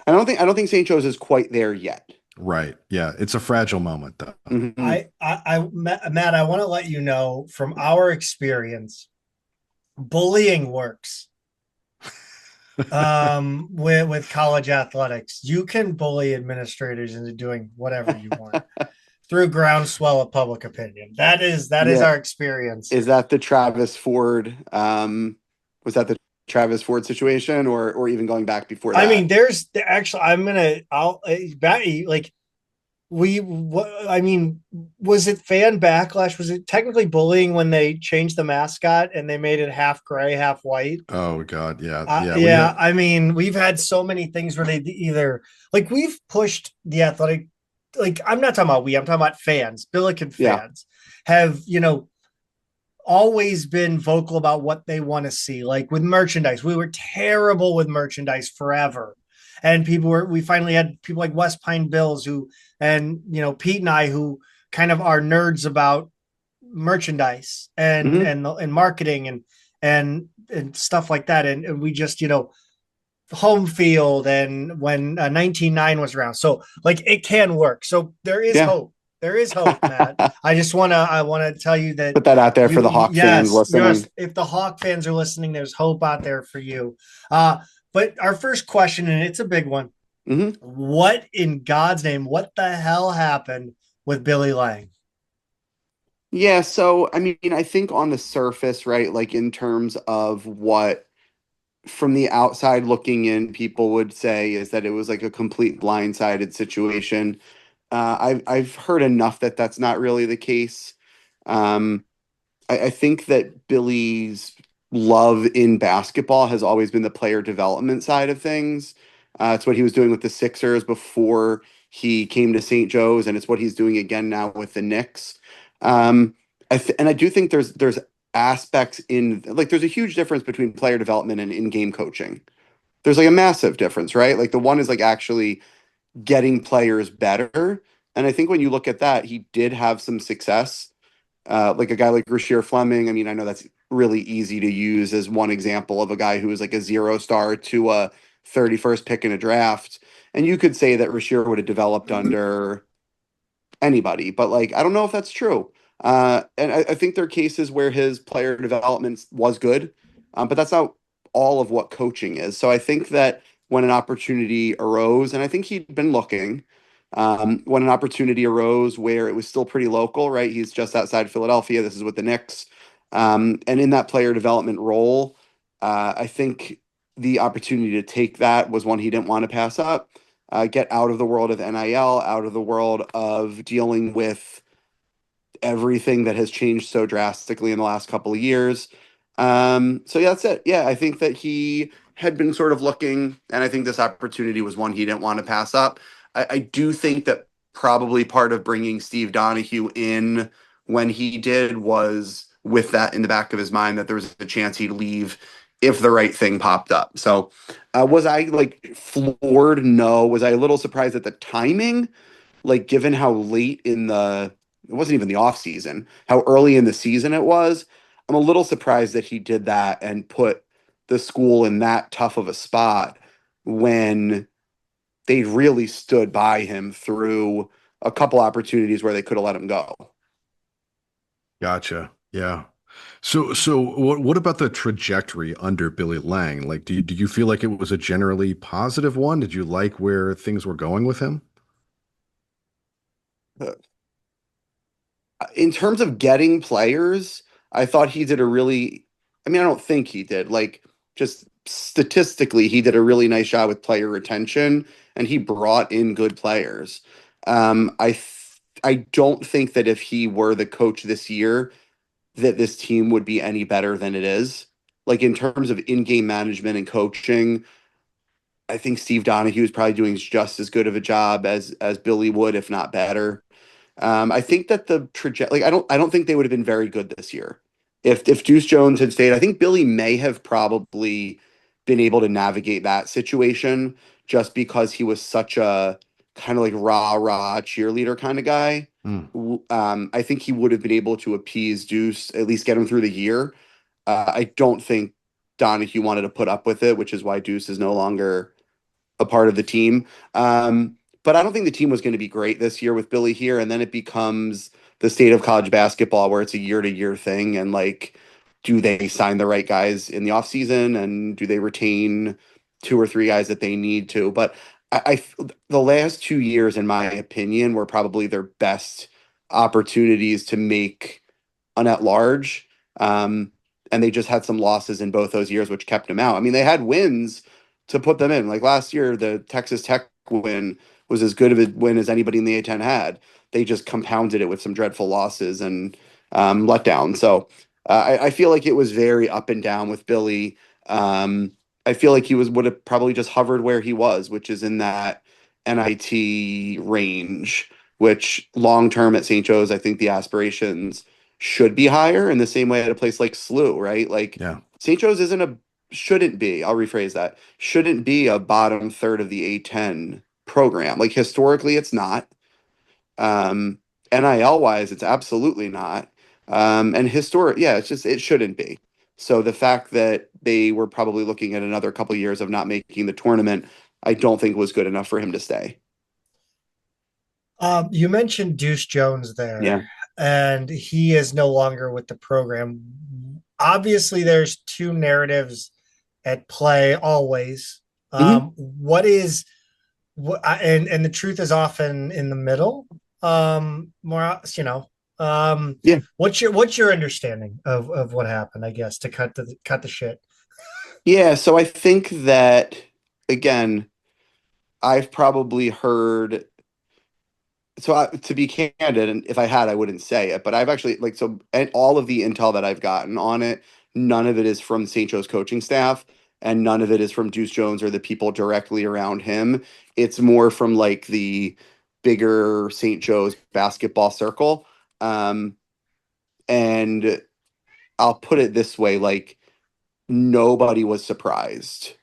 Speaker 3: I don't think St. Joe's is quite there yet.
Speaker 2: Right. Yeah, it's a fragile moment though.
Speaker 3: hmm
Speaker 1: Matt, I want to let you know from our experience, bullying works. With college athletics, you can bully administrators into doing whatever you want through groundswell of public opinion. That is
Speaker 3: Yeah.
Speaker 1: our experience.
Speaker 3: Is that the Travis Ford? Was that the Travis Ford situation, or even going back before that?
Speaker 1: I mean, there's actually, I'll back like I mean, was it fan backlash? Was it technically bullying when they changed the mascot and they made it half gray, half white?
Speaker 2: Oh God, yeah,
Speaker 1: Yeah. I mean, we've had so many things where they either like we've pushed the athletic. Like I'm not talking about I'm talking about fans. Billiken fans have always been vocal about what they want to see. Like with merchandise, we were terrible with merchandise forever. And we finally had people like West Pine Bills and Pete and I who kind of are nerds about merchandise and and marketing and stuff like that. And we just, home field and when 19-9 was around. So like it can work. So there is hope. There is hope, Matt. I want to tell you that,
Speaker 3: put that out there for the Hawk fans listening.
Speaker 1: Yes, if the Hawk fans are listening, there's hope out there for you. But our first question, and it's a big one. What in God's name, what the hell happened with Billy Lang?
Speaker 3: Yeah, so I mean, I think on the surface, right, like in terms of what from the outside looking in, people would say is that it was like a complete blindsided situation. I've heard enough that that's not really the case. Um, I think that Billy's love in basketball has always been the player development side of things. It's what he was doing with the Sixers before he came to St. Joe's, and it's what he's doing again now with the Knicks. Um, and I do think there's aspects in like there's a huge difference between player development and in-game coaching. There's like a massive difference, right? Like the one is like actually getting players better. And I think when you look at that, he did have some success. Like a guy like Rasheer Fleming. I mean, I know that's really easy to use as one example of a guy who was like a 0 star to a 31st pick in a draft. And you could say that Rasheer would have developed under anybody, but like I don't know if that's true. And I think there are cases where his player development was good, but that's not all of what coaching is. So I think that when an opportunity arose, and I think he'd been looking, when an opportunity arose where it was still pretty local, right? He's just outside Philadelphia. This is with the Knicks, and in that player development role, I think the opportunity to take that was one he didn't want to pass up, get out of the world of NIL, out of the world of dealing with everything that has changed so drastically in the last couple of years. So yeah, that's it. Yeah, I think that he had been sort of looking, and I think this opportunity was one he didn't want to pass up. I do think that probably part of bringing Steve Donahue in when he did was with that in the back of his mind that there was a chance he'd leave if the right thing popped up. So was I like floored? No. Was I a little surprised at the timing? Like given how late in the it wasn't even the off season, how early in the season it was. I'm a little surprised that he did that and put the school in that tough of a spot when they really stood by him through a couple opportunities where they could have let him go.
Speaker 2: Gotcha. Yeah. So what about the trajectory under Billy Lang? Like, do you feel like it was a generally positive one? Did you like where things were going with him?
Speaker 3: In terms of getting players, I thought he did a really, I mean, I don't think he did. Like, just statistically, he did a really nice job with player retention and he brought in good players. I don't think that if he were the coach this year, that this team would be any better than it is. Like, in terms of in-game management and coaching, I think Steve Donahue is probably doing just as good of a job as Billy would, if not better. I think that the trajectory, like I don't think they would have been very good this year if Deuce Jones had stayed. I think Billy may have probably been able to navigate that situation just because he was such a kind of like rah rah cheerleader kind of guy.
Speaker 2: Hmm.
Speaker 3: I think he would have been able to appease Deuce, at least get him through the year. I don't think Donahue wanted to put up with it, which is why Deuce is no longer a part of the team. But I don't think the team was going to be great this year with Billy here. And then it becomes the state of college basketball where it's a year to year thing. And like, do they sign the right guys in the offseason and do they retain two or three guys that they need to? But the last 2 years, in my opinion, were probably their best opportunities to make an at large. And they just had some losses in both those years, which kept them out. I mean, they had wins to put them in. Like last year, the Texas Tech win was as good of a win as anybody in the A10 had. They just compounded it with some dreadful losses and letdown. So I feel like it was very up and down with Billy. I feel like he would have probably just hovered where he was, which is in that NIT range, which long term at St. Joe's, I think the aspirations should be higher in the same way at a place like SLU, right? Like
Speaker 2: Yeah.
Speaker 3: St. Joe's shouldn't be, I'll rephrase that, shouldn't be a bottom third of the A10 program. Like historically, it's not. Um, NIL wise, it's absolutely not. And yeah, it shouldn't be. So the fact that they were probably looking at another couple of years of not making the tournament, I don't think was good enough for him to stay.
Speaker 1: You mentioned Deuce Jones there,
Speaker 3: Yeah.
Speaker 1: and he is no longer with the program. Obviously, there's two narratives at play always.
Speaker 3: Hmm.
Speaker 1: What is what, and the truth is often in the middle. More,
Speaker 3: Yeah.
Speaker 1: what's your understanding of what happened? I guess to cut the shit.
Speaker 3: Yeah, so I think that again, I've probably heard. So to be candid, and if I had, I wouldn't say it, but I've actually like so, and all of the intel that I've gotten on it, none of it is from St. Joe's coaching staff, and none of it is from Deuce Jones or the people directly around him. It's more from like the bigger St. Joe's basketball circle. Um, and I'll put it this way, like nobody was surprised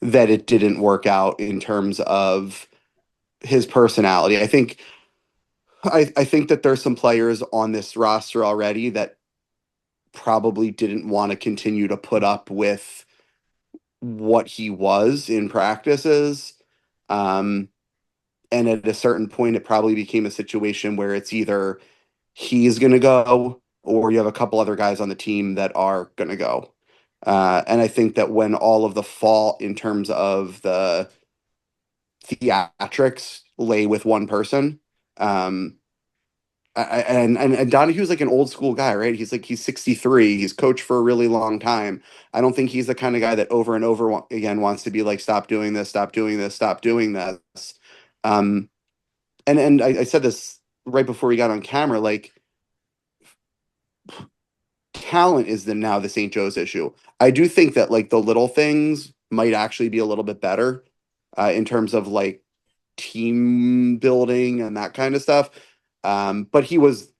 Speaker 3: that it didn't work out in terms of his personality. I think that there's some players on this roster already that probably didn't want to continue to put up with what he was in practices. Um, and at a certain point, it probably became a situation where it's either he's going to go or you have a couple other guys on the team that are going to go. And I think that when all of the fault in terms of the theatrics lay with one person, um, and Donahue's like an old school guy, right? He's 63. He's coached for a really long time. I don't think he's the kind of guy that over and over again wants to be like, stop doing this, stop doing this, stop doing this. Um, and I said this right before we got on camera, like talent is now the St. Joe's issue. I do think that like the little things might actually be a little bit better in terms of like team building and that kind of stuff. But he was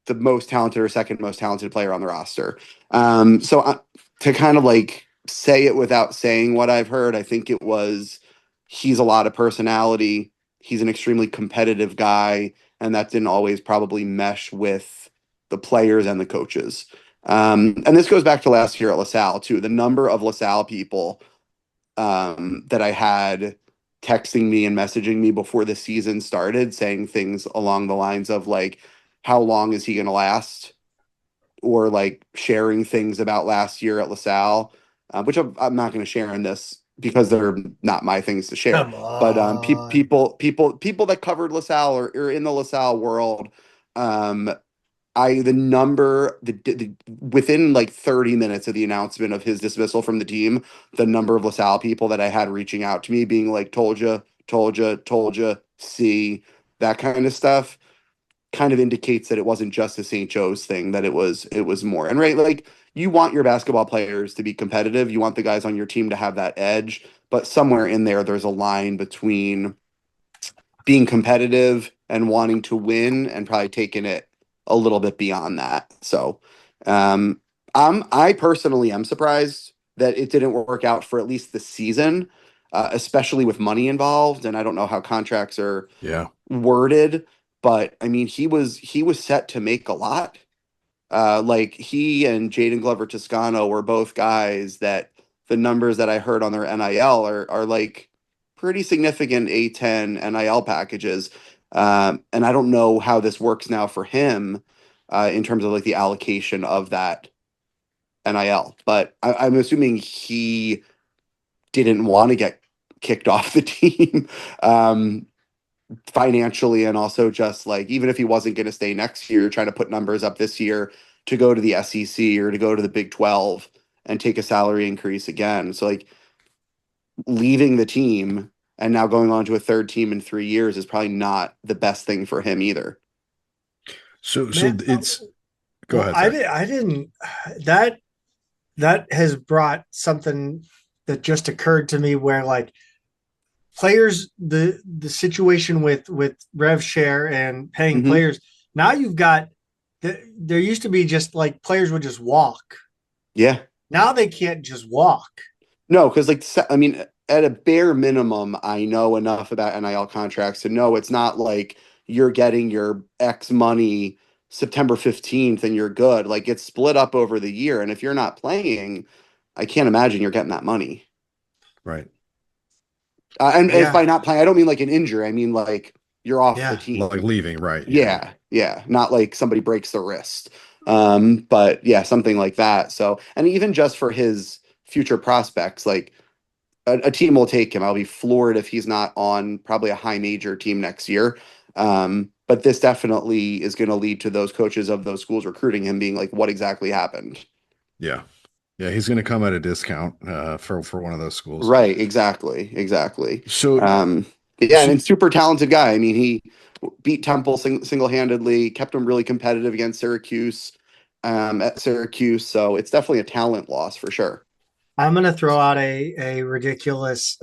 Speaker 3: the most talented or second most talented player on the roster. To kind of like say it without saying what I've heard, I think it was he's a lot of personality. He's an extremely competitive guy, and that didn't always probably mesh with the players and the coaches. And this goes back to last year at LaSalle too. The number of LaSalle people that I had texting me and messaging me before the season started saying things along the lines of like, how long is he going to last? Or like sharing things about last year at LaSalle, which I'm not going to share in this because they're not my things to share.
Speaker 1: Come
Speaker 3: But
Speaker 1: on.
Speaker 3: people that covered LaSalle or in the LaSalle world, um, I the number the within like 30 minutes of the announcement of his dismissal from the team, the number of LaSalle people that I had reaching out to me being like, told you, see that kind of stuff kind of indicates that it wasn't just a St. Joe's thing, that it was more. And right, like you want your basketball players to be competitive, you want the guys on your team to have that edge, but somewhere in there's a line between being competitive and wanting to win and probably taking it a little bit beyond that. So um I personally am surprised that it didn't work out for at least the season, especially with money involved. And I don't know how contracts are
Speaker 2: Yeah.
Speaker 3: worded, but I mean he was set to make a lot. Like he and Jaden Glover Toscano were both guys that the numbers that I heard on their NIL are like pretty significant A10 NIL packages. And I don't know how this works now for him in terms of like the allocation of that NIL, but I'm assuming he didn't want to get kicked off the team. Financially, and also just like even if he wasn't going to stay next year, trying to put numbers up this year to go to the SEC or to go to the Big 12 and take a salary increase again. So like leaving the team and now going on to a third team in 3 years is probably not the best thing for him either.
Speaker 2: So
Speaker 1: Man,
Speaker 2: it's go
Speaker 1: well,
Speaker 2: ahead, Zach.
Speaker 1: I didn't that that has brought something that just occurred to me where like players the situation with rev share and paying
Speaker 3: Hmm.
Speaker 1: players, now you've got there used to be just like players would just walk.
Speaker 3: Yeah.
Speaker 1: Now they can't just walk.
Speaker 3: No, because like I mean, at a bare minimum, I know enough about NIL contracts to know it's not like you're getting your X money September 15th and you're good. Like it's split up over the year. And if you're not playing, I can't imagine you're getting that money.
Speaker 2: Right.
Speaker 3: And if
Speaker 1: Yeah,
Speaker 3: by not playing, I don't mean like an injury. I mean like you're off the
Speaker 1: yeah.
Speaker 3: team.
Speaker 2: Like leaving, right. Yeah.
Speaker 3: Yeah, yeah. Not like somebody breaks the wrist. But yeah, something like that. So, and even just for his future prospects, like a team will take him. I'll be floored if he's not on probably a high major team next year. But this definitely is going to lead to those coaches of those schools recruiting him being like, what exactly happened?
Speaker 2: Yeah. Yeah, he's going to come at a discount for one of those schools.
Speaker 3: Right, exactly.
Speaker 2: So,
Speaker 3: Yeah,
Speaker 2: so
Speaker 3: and super talented guy. I mean, he beat Temple single-handedly, kept him really competitive against Syracuse, at Syracuse. So it's definitely a talent loss for sure.
Speaker 1: I'm gonna throw out a ridiculous.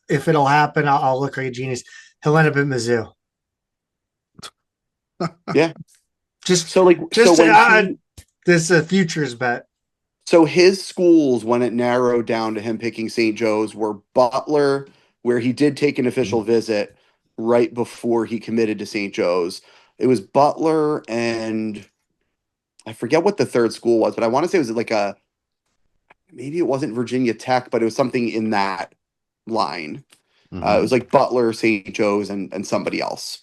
Speaker 1: If it'll happen, I'll look like a genius. He'll end up at Mizzou.
Speaker 3: Yeah.
Speaker 1: Just
Speaker 3: So like, so
Speaker 1: just
Speaker 3: when he,
Speaker 1: this a futures bet.
Speaker 3: so his schools, when it narrowed down to him picking St. Joe's, were Butler, where he did take an official visit right before he committed to St. Joe's. It was Butler, and I forget what the third school was, but I want to say it was like maybe it wasn't Virginia Tech, but it was something in that line. It was like Butler, St. Joe's, and somebody else.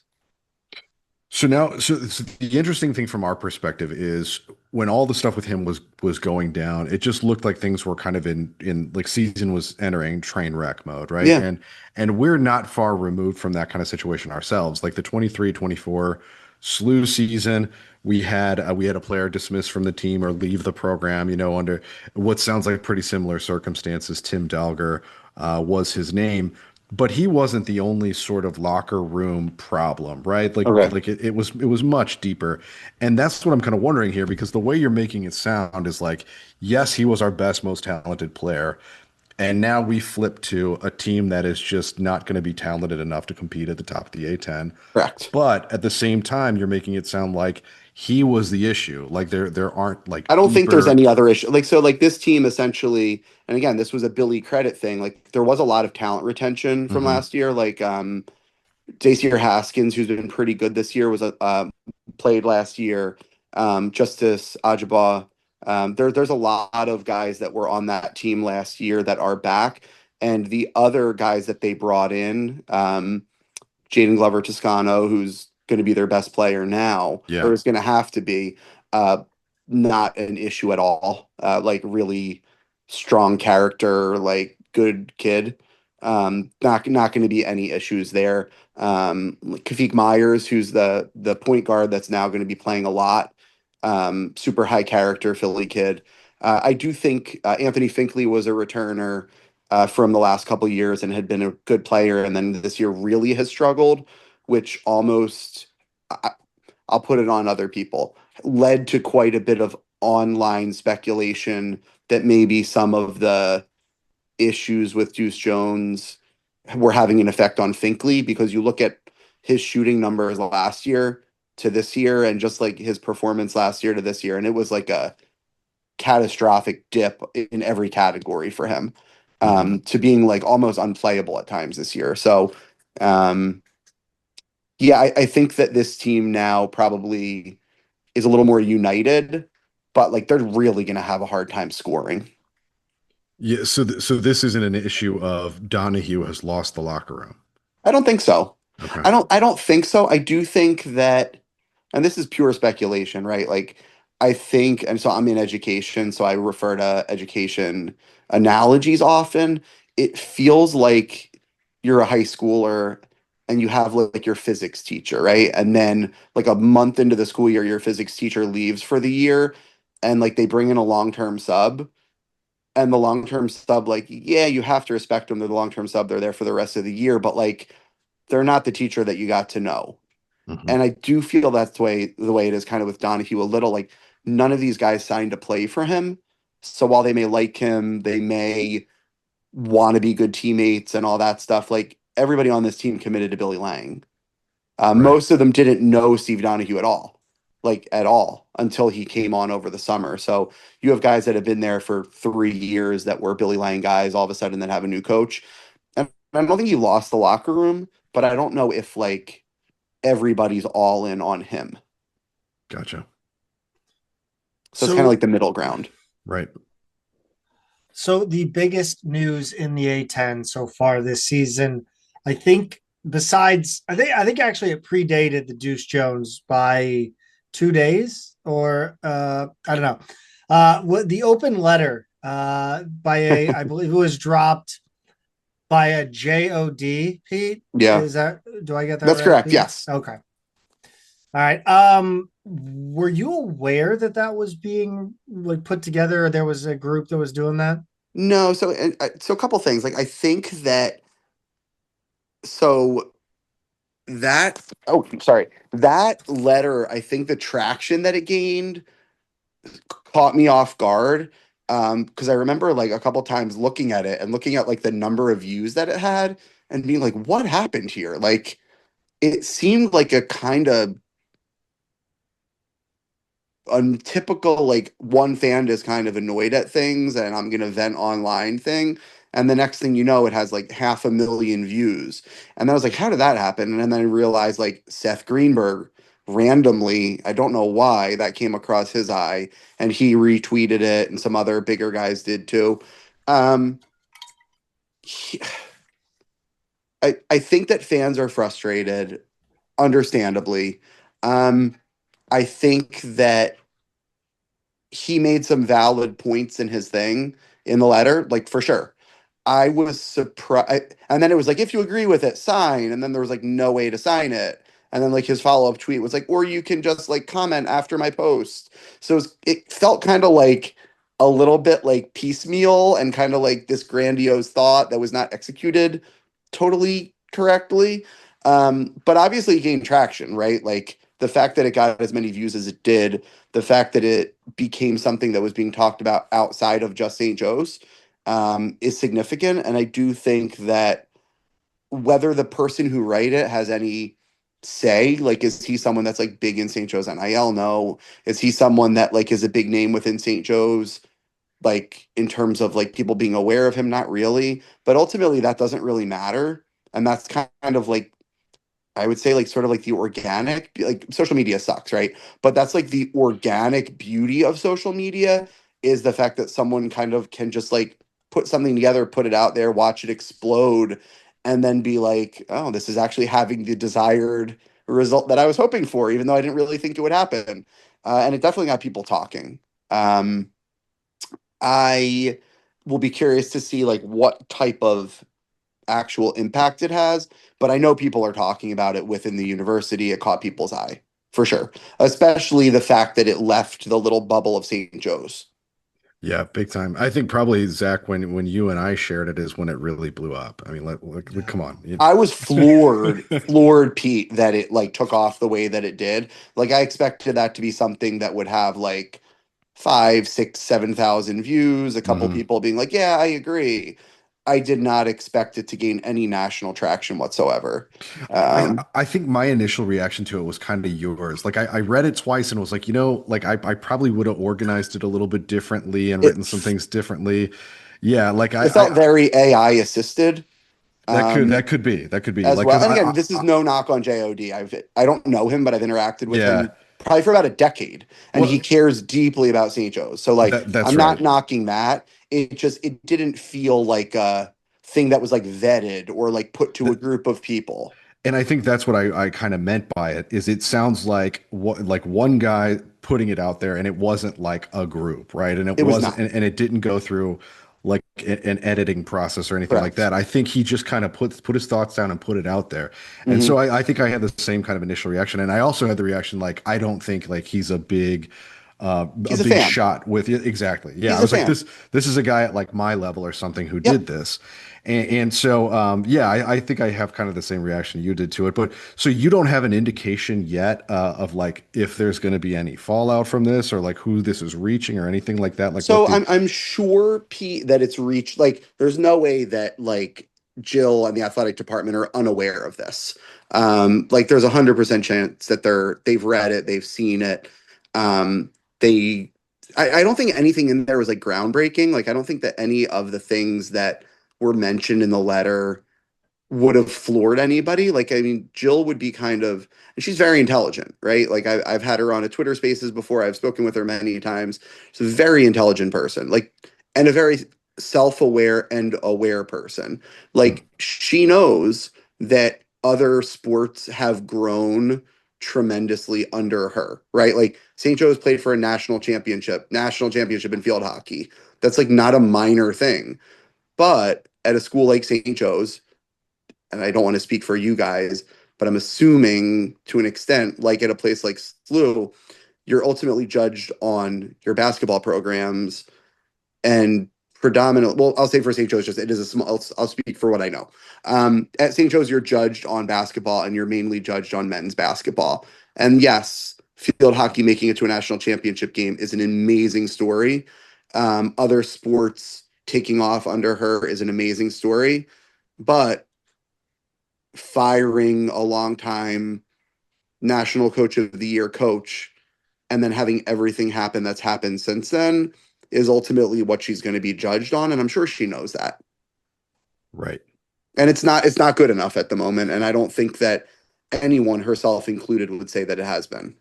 Speaker 2: So now, so the interesting thing from our perspective is when all the stuff with him was going down, it just looked like things were kind of in like season was entering train wreck mode, right?
Speaker 3: Yeah,
Speaker 2: And we're not far removed from that kind of situation ourselves. Like the 23-24 SLU season, we had a player dismissed from the team or leave the program, under what sounds like pretty similar circumstances. Tim Dalger was his name. But he wasn't the only sort of locker room problem, right? Like,
Speaker 3: okay.
Speaker 2: it was much deeper, and that's what I'm kind of wondering here because the way you're making it sound is like, yes, he was our best, most talented player, and now we flip to a team that is just not going to be talented enough to compete at the top of the A10.
Speaker 3: Correct.
Speaker 2: But at the same time, you're making it sound like he was the issue. Like there aren't like
Speaker 3: I don't think there's
Speaker 2: deeper.
Speaker 3: any other issue. Like, so like this team essentially, and again, this was a Billy credit thing. Like there was a lot of talent retention from
Speaker 2: Mhm.
Speaker 3: last year. Like Dacier Haskins, who's been pretty good this year, was played last year. Justice Ajaba. There's a lot of guys that were on that team last year that are back, and the other guys that they brought in, Jaden Glover Toscano, who's going to be their best player now, or
Speaker 2: Yeah,
Speaker 3: is going to have to be, uh, not an issue at all. Like really strong character, like good kid. Not going to be any issues there. Kafik Myers, who's the point guard that's now going to be playing a lot. Super high character Philly kid. I do think Anthony Finkley was a returner from the last couple years and had been a good player, and then this year really has struggled, which almost I'll put it on other people, led to quite a bit of online speculation that maybe some of the issues with Deuce Jones were having an effect on Finkley because you look at his shooting numbers last year to this year and just like his performance last year to this year, and it was like a catastrophic dip in every category for him,
Speaker 2: hmm
Speaker 3: to being like almost unplayable at times this year. So, um, yeah, I think that this team now probably is a little more united, but like they're really going to have a hard time scoring.
Speaker 2: yeah. So this isn't an issue of Donahue has lost the locker room.
Speaker 3: I don't think so.
Speaker 2: Okay.
Speaker 3: I don't think so. I do think that, and this is pure speculation, right? Like I think, and so I'm in education, so I refer to education analogies often. It feels like you're a high schooler and you have like your physics teacher, right? And then like a month into the school year, your physics teacher leaves for the year and like they bring in a long-term sub. And the long-term sub, like, yeah, you have to respect them. They're the long-term sub. They're there for the rest of the year, but like they're not the teacher that you got to know.
Speaker 2: hmm
Speaker 3: And I do feel that's the way it is kind of with Donahue a little. Like none of these guys signed to play for him. So while they may like him, they may want to be good teammates and all that stuff. Like everybody on this team committed to Billy Lang.
Speaker 2: Right.
Speaker 3: Most of them didn't know Steve Donahue at all, like at all, until he came on over the summer. So you have guys that have been there for 3 years that were Billy Lang guys, all of a sudden then have a new coach. And I don't think he lost the locker room, but I don't know if like everybody's all in on him.
Speaker 2: Gotcha.
Speaker 3: So it's kind of
Speaker 1: So
Speaker 3: like the middle ground.
Speaker 2: Right.
Speaker 1: so the biggest news in the A10 so far this season, I think besides I think actually it predated the Deuce Jones by 2 days or I don't know. What the open letter by a I believe it was dropped by a JOD, Pete.
Speaker 3: Yeah,
Speaker 1: Is that do I get that
Speaker 3: that's
Speaker 1: right,
Speaker 3: correct.
Speaker 1: Pete?
Speaker 3: Yes.
Speaker 1: Okay. All right. Were you aware that that was being like put together, or there was a group that was doing that?
Speaker 3: No, so a couple things. Like I think that so that oh sorry that letter, I think the traction that it gained caught me off guard. Because I remember like a couple times looking at it and looking at like the number of views that it had and being like, what happened here? Like it seemed like a kind of untypical, like one fan is kind of annoyed at things and I'm gonna vent online thing. And the next thing you know, it has like 500,000 views. And then I was like, how did that happen? And then I realized like Seth Greenberg randomly, I don't know why, that came across his eye and he retweeted it and some other bigger guys did too. Um, he- I think that fans are frustrated, understandably. Um, I think that he made some valid points in his thing in the letter, like for sure. I was surprised. And then it was like, if you agree with it, sign. And then there was like no way to sign it. And then like his follow up tweet was like, or you can just like comment after my post. So it felt kind of like a little bit like piecemeal and kind of like this grandiose thought that was not executed totally correctly. But obviously it gained traction, right? Like the fact that it got as many views as it did, the fact that it became something that was being talked about outside of just St. Joe's is significant. And I do think that whether the person who write it has any say, like, is he someone that's like big in St. Joe's NIL? No. Is he someone that like is a big name within St. Joe's? Like in terms of like people being aware of him, not really. But ultimately, that doesn't really matter. And that's kind of like I would say like sort of like the organic, like social media sucks, right? But that's like the organic beauty of social media is the fact that someone kind of can just like put something together, put it out there, watch it explode, and then be like, oh, this is actually having the desired result that I was hoping for, even though I didn't really think it would happen. And it definitely got people talking. Um, I will be curious to see like what type of actual impact it has, but I know people are talking about it within the university. It caught people's eye for sure, especially the fact that it left the little bubble of St. Joe's.
Speaker 2: Yeah, big time. I think probably Zach, when you and I shared it, is when it really blew up. I mean, come on.
Speaker 3: I was floored, Pete, that it like took off the way that it did. Like I expected that to be something that would have like 5, 6, 7,000 views, a couple
Speaker 2: Mhm.
Speaker 3: people being like, yeah, I agree. I did not expect it to gain any national traction whatsoever.
Speaker 2: I
Speaker 3: Um,
Speaker 2: I think my initial reaction to it was kind of yours. Like I read it twice and was like, like I probably would have organized it a little bit differently and written some
Speaker 3: it
Speaker 2: things differently. Yeah, like
Speaker 3: it felt very AI assisted.
Speaker 2: that could be
Speaker 3: As
Speaker 2: like
Speaker 3: well.
Speaker 2: because
Speaker 3: And again, this is no knock on JOD. I don't know him, but I've interacted with
Speaker 2: yeah,
Speaker 3: him probably for about a decade, and he
Speaker 2: well
Speaker 3: cares deeply about St. Joe's. So like,
Speaker 2: that's
Speaker 3: I'm
Speaker 2: right.
Speaker 3: not knocking that. It didn't feel like a thing that was like vetted or like put to a group of people.
Speaker 2: And I think that's what I kind of meant by it is it sounds like what like one guy putting it out there and it wasn't like a group, right? And it
Speaker 3: It was
Speaker 2: wasn't
Speaker 3: not
Speaker 2: and it didn't go through like an editing process or anything like
Speaker 3: correct.
Speaker 2: that. I think he just kind of put his thoughts down and put it out there. And
Speaker 3: Hmm.
Speaker 2: so I think I had the same kind of initial reaction. And I also had the reaction like I don't think like he's a
Speaker 3: He's a
Speaker 2: big
Speaker 3: fan.
Speaker 2: shot with it. Exactly. Yeah. I
Speaker 3: He's a
Speaker 2: was like,
Speaker 3: fan.
Speaker 2: this is a guy at like my level or something who did
Speaker 3: Yep.
Speaker 2: this. And so, yeah, I think I have kind of the same reaction you did to it. But so you don't have an indication yet of like if there's going to be any fallout from this or like who this is reaching or anything like that. Like what
Speaker 3: So
Speaker 2: the
Speaker 3: I'm sure, Pete, that it's reached like there's no way that like Jill and the athletic department are unaware of this. Like there's 100% chance that they've read it, they've seen it. Um, they I don't think anything in there was like groundbreaking. Like I don't think that any of the things that were mentioned in the letter would have floored anybody. Like, I mean, Jill would be kind of, and she's very intelligent, right? Like, I've had her on a Twitter Spaces before. I've spoken with her many times. She's a very intelligent person, like, and a very self-aware and aware person.
Speaker 2: Hmm.
Speaker 3: Like, she knows that other sports have grown tremendously under her, right? Like, St. Joe's played for a national championship in field hockey. That's like not a minor thing. But at a school like St. Joe's, and I don't want to speak for you guys, but I'm assuming to an extent, like at a place like SLU, you're ultimately judged on your basketball programs and predominantly, well, I'll say for St. Joe's, just it is a small, I'll speak for what I know. At St. Joe's, you're judged on basketball and you're mainly judged on men's basketball. And yes, field hockey making it to a national championship game is an amazing story. Other sports taking off under her is an amazing story, but firing a long time national coach of the year coach and then having everything happen that's happened since then is ultimately what she's going to be judged on, and I'm sure she knows that.
Speaker 2: Right.
Speaker 3: And it's not good enough at the moment, and I don't think that anyone, herself included, would say that it has been.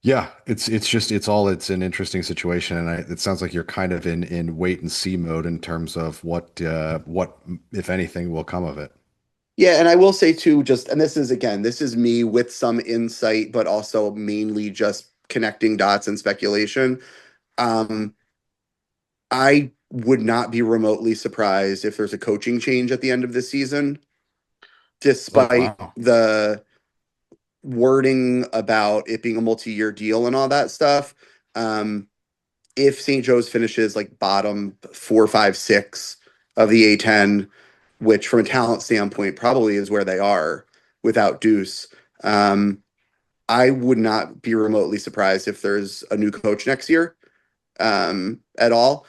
Speaker 2: Yeah, it's an interesting situation, and it sounds like you're kind of in wait and see mode in terms of what if anything will come of it.
Speaker 3: Yeah, and I will say too, just, and this is me with some insight, but also mainly just connecting dots and speculation. Um, I would not be remotely surprised if there's a coaching change at the end of the season,
Speaker 2: Oh
Speaker 3: despite
Speaker 2: wow.
Speaker 3: the wording about it being a multi-year deal and all that stuff. If St. Joe's finishes like bottom 4, 5, 6 of the A10, which from a talent standpoint probably is where they are without Deuce, I would not be remotely surprised if there's a new coach next year at all.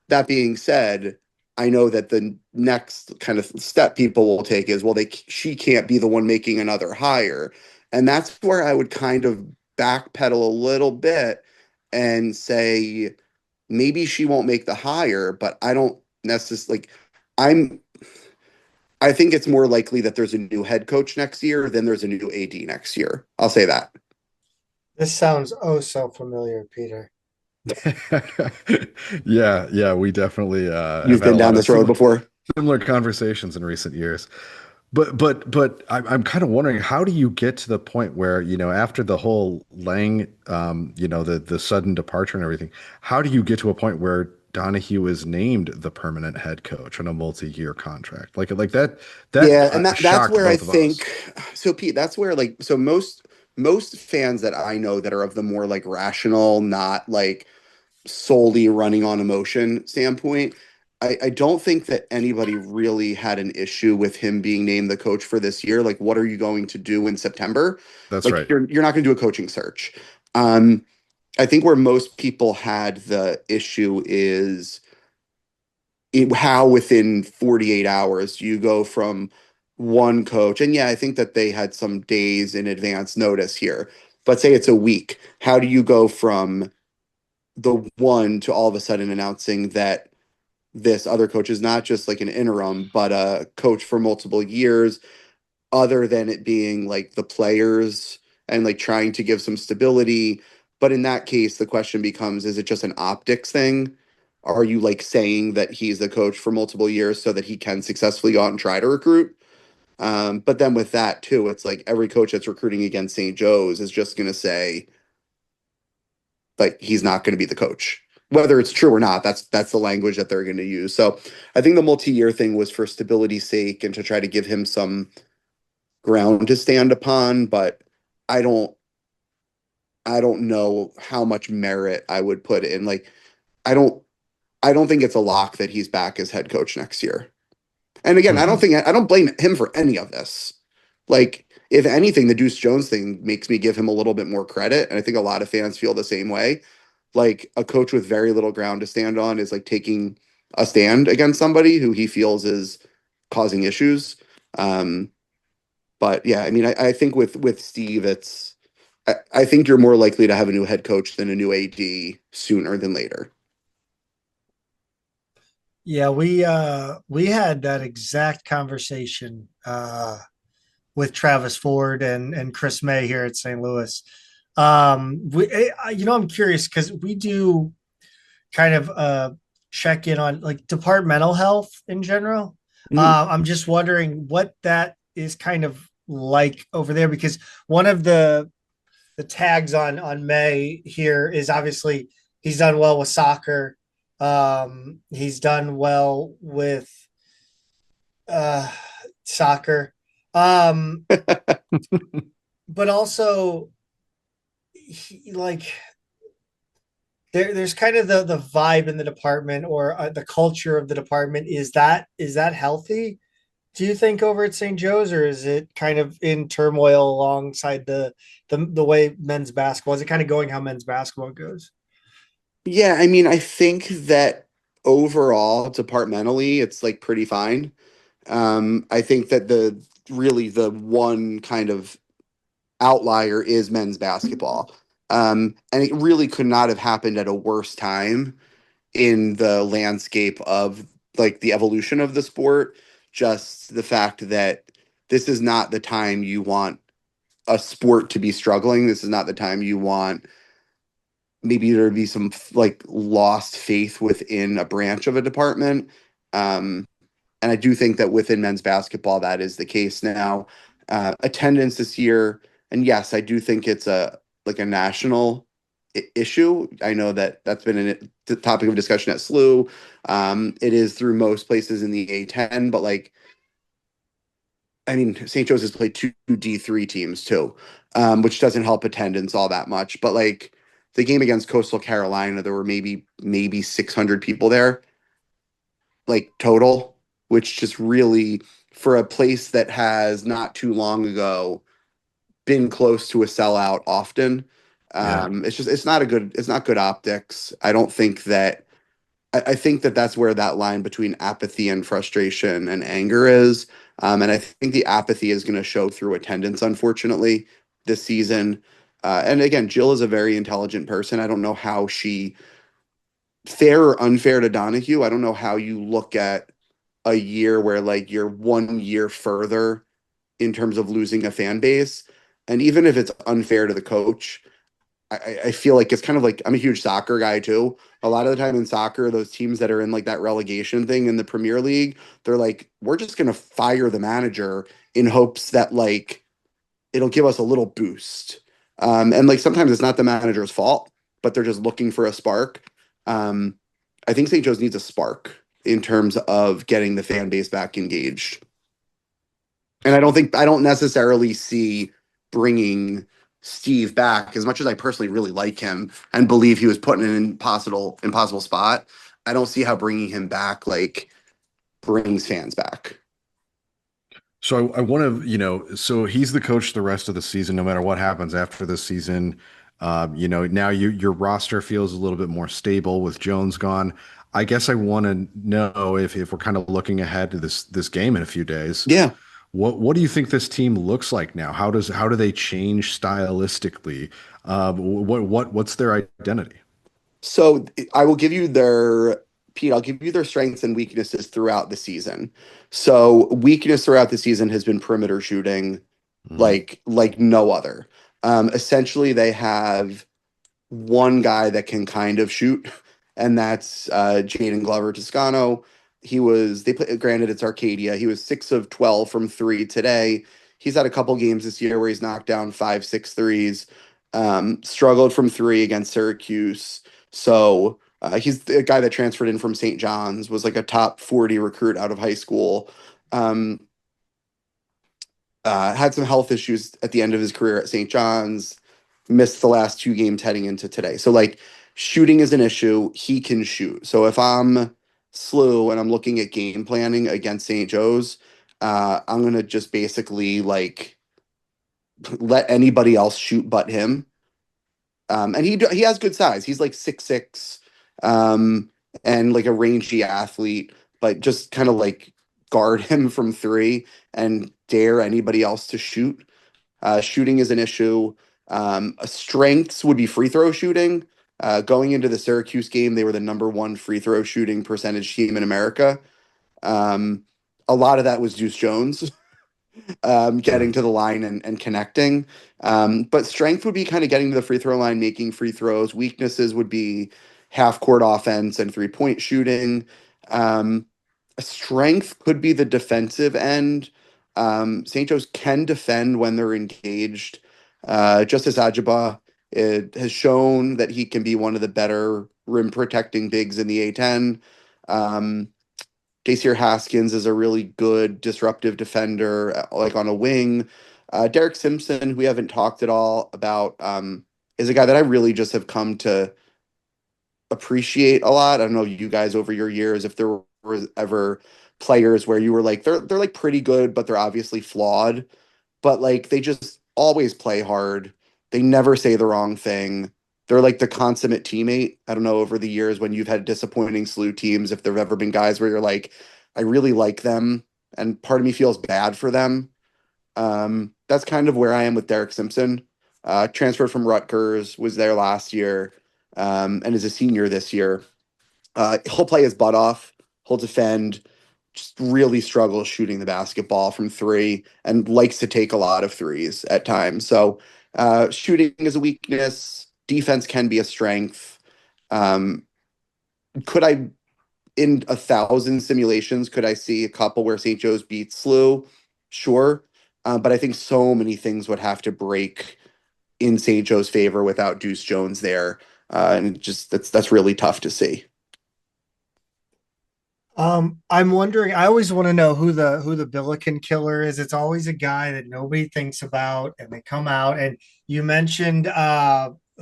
Speaker 3: That being said, I know that the next kind of step people will take is, well, she can't be the one making another hire. And that's where I would kind of backpedal a little bit and say maybe she won't make the hire, but I don't necessarily like I'm I think it's more likely that there's a new head coach next year than there's a new AD next year. I'll say that.
Speaker 1: This sounds oh so familiar, Peter.
Speaker 2: Yeah, we definitely have
Speaker 3: You've
Speaker 2: had
Speaker 3: been
Speaker 2: a
Speaker 3: down
Speaker 2: lot of
Speaker 3: this road before.
Speaker 2: similar conversations in recent years. But I'm kind of wondering, how do you get to the point where, after the whole Lang, the sudden departure and everything, how do you get to a point where Donahue is named the permanent head coach on a multi-year contract? Like that
Speaker 3: Yeah, and that's
Speaker 2: shocked
Speaker 3: where I
Speaker 2: both of us.
Speaker 3: think so Pete, that's where like so most fans that I know that are of the more like rational, not like solely running on emotion standpoint, I don't think that anybody really had an issue with him being named the coach for this year. Like, what are you going to do in September?
Speaker 2: That's
Speaker 3: Like,
Speaker 2: right.
Speaker 3: you're not going to do a coaching search. Um, I think where most people had the issue is how within 48 hours you go from one coach. And yeah, I think that they had some days in advance notice here, but say it's a week. How do you go from the one to all of a sudden announcing that this other coach is not just like an interim, but a coach for multiple years, other than it being like the players and like trying to give some stability? But in that case, the question becomes, is it just an optics thing? Are you like saying that he's the coach for multiple years so that he can successfully go out and try to recruit? But then with that too, it's like every coach that's recruiting against St. Joe's is just going to say, like, he's not going to be the coach. Whether it's true or not, that's the language that they're going to use. So I think the multi-year thing was for stability's sake and to try to give him some ground to stand upon. But I don't I don't know how much merit I would put in. Like, I don't I don't think it's a lock that he's back as head coach next year. And again,
Speaker 2: Mhm.
Speaker 3: I don't blame him for any of this. Like, if anything, the Deuce Jones thing makes me give him a little bit more credit. And I think a lot of fans feel the same way. Like, a coach with very little ground to stand on is like taking a stand against somebody who he feels is causing issues. Um, but yeah, I mean, I think with Steve, I think you're more likely to have a new head coach than a new AD sooner than later.
Speaker 1: Yeah, we had that exact conversation with Travis Ford and Chris May here at St. Louis. I'm curious because we do kind of check in on like departmental health in general.
Speaker 3: Mm,
Speaker 1: I'm just wondering what that is kind of like over there because one of the tags on May here is obviously he's done well with soccer. He's done well with uh, soccer. Um, but also, like there's kind of the vibe in the department or the culture of the department. Is that healthy? Do you think over at St. Joe's, or is it kind of in turmoil alongside the way men's basketball? Is it kind of going how men's basketball goes?
Speaker 3: Yeah, I mean, I think that overall, departmentally, it's like pretty fine. I think that the one kind of outlier is men's basketball. And it really could not have happened at a worse time in the landscape of like the evolution of the sport. Just the fact that this is not the time you want a sport to be struggling. This is not the time you want maybe there be some like lost faith within a branch of a department. Um, and I do think that within men's basketball, that is the case now. Attendance this year, and yes, I do think it's a national issue. I know that that's been the topic of discussion at SLU. It is through most places in the A10, but like I mean, St. Joe's has played two D3 teams too, which doesn't help attendance all that much. But like the game against Coastal Carolina, there were maybe 600 people there, like total, which just really for a place that has not too long ago been close to a sellout often.
Speaker 2: Yeah.
Speaker 3: It's not good optics. I think that that's where that line between apathy and frustration and anger is. And I think the apathy is going to show through attendance, unfortunately, this season. And again, Jill is a very intelligent person. I don't know how fair or unfair to Donahue, I don't know how you look at a year where like you're 1 year further in terms of losing a fan base. And even if it's unfair to the coach, I feel like it's kind of like I'm a huge soccer guy too. A lot of the time in soccer, those teams that are in like that relegation thing in the Premier League, they're like, we're just gonna fire the manager in hopes that like it'll give us a little boost. And like sometimes it's not the manager's fault, but they're just looking for a spark. Um, I think St. Joe's needs a spark in terms of getting the fan base back engaged. And I don't necessarily see bringing Steve back as much as I personally really like him and believe he was put in an impossible spot. I don't see how bringing him back like brings fans back.
Speaker 2: So I want to, so he's the coach the rest of the season, no matter what happens after this season. Now your roster feels a little bit more stable with Jones gone. I guess I want to know if we're kind of looking ahead to this game in a few days.
Speaker 3: Yeah.
Speaker 2: What do you think this team looks like now? How do they change stylistically? What's their identity?
Speaker 3: So I will give you Pete, I'll give you their strengths and weaknesses throughout the season. So weakness throughout the season has been perimeter shooting
Speaker 2: Mhm.
Speaker 3: like no other. Essentially they have one guy that can kind of shoot, and that's Jaden Glover Toscano. Granted, it's Arcadia. He was 6 of 12 from three today. He's had a couple games this year where he's knocked down 5, 6 threes. Struggled from three against Syracuse. So he's the guy that transferred in from St. John's, was like a top 40 recruit out of high school. Um, had some health issues at the end of his career at St. John's, missed the last two games heading into today. So like shooting is an issue. He can shoot. So if I'm SLU and I'm looking at game planning against St. Joe's, I'm gonna just basically like let anybody else shoot but him. And he has good size. He's like 6'6", and like a rangy athlete, but just kind of like guard him from three and dare anybody else to shoot. Shooting is an issue. Strengths would be free throw shooting. Going into the Syracuse game, they were the number one free throw shooting percentage team in America. Um, a lot of that was Deuce Jones getting
Speaker 2: Mhm.
Speaker 3: to the line and connecting. But strength would be kind of getting to the free throw line, making free throws. Weaknesses would be half court offense and 3-point shooting. Um, strength could be the defensive end. St. Joe's can defend when they're engaged. Justice Ajaba, it has shown that he can be one of the better rim protecting bigs in the A10. Um, J.C. Haskins is a really good disruptive defender, like on a wing. Derek Simpson, who we haven't talked at all about, is a guy that I really just have come to appreciate a lot. I don't know you guys over your years if there were ever players where you were like they're like pretty good, but they're obviously flawed. But like they just always play hard. They never say the wrong thing. They're like the consummate teammate. I don't know over the years when you've had disappointing SLU teams if there've ever been guys where you're like, I really like them, and part of me feels bad for them. That's kind of where I am with Derek Simpson. Transferred from Rutgers, was there last year, and is a senior this year. He'll play his butt off. He'll defend. Just really struggles shooting the basketball from three and likes to take a lot of threes at times. So shooting is a weakness. Defense can be a strength. Could I, in 1,000 simulations, could I see a couple where St. Joe's beats SLU? Sure. But I think so many things would have to break in St. Joe's favor without Deuce Jones there. And just that's really tough to see.
Speaker 1: I'm wondering, I always want to know who the Billiken killer is. It's always a guy that nobody thinks about, and they come out. And you mentioned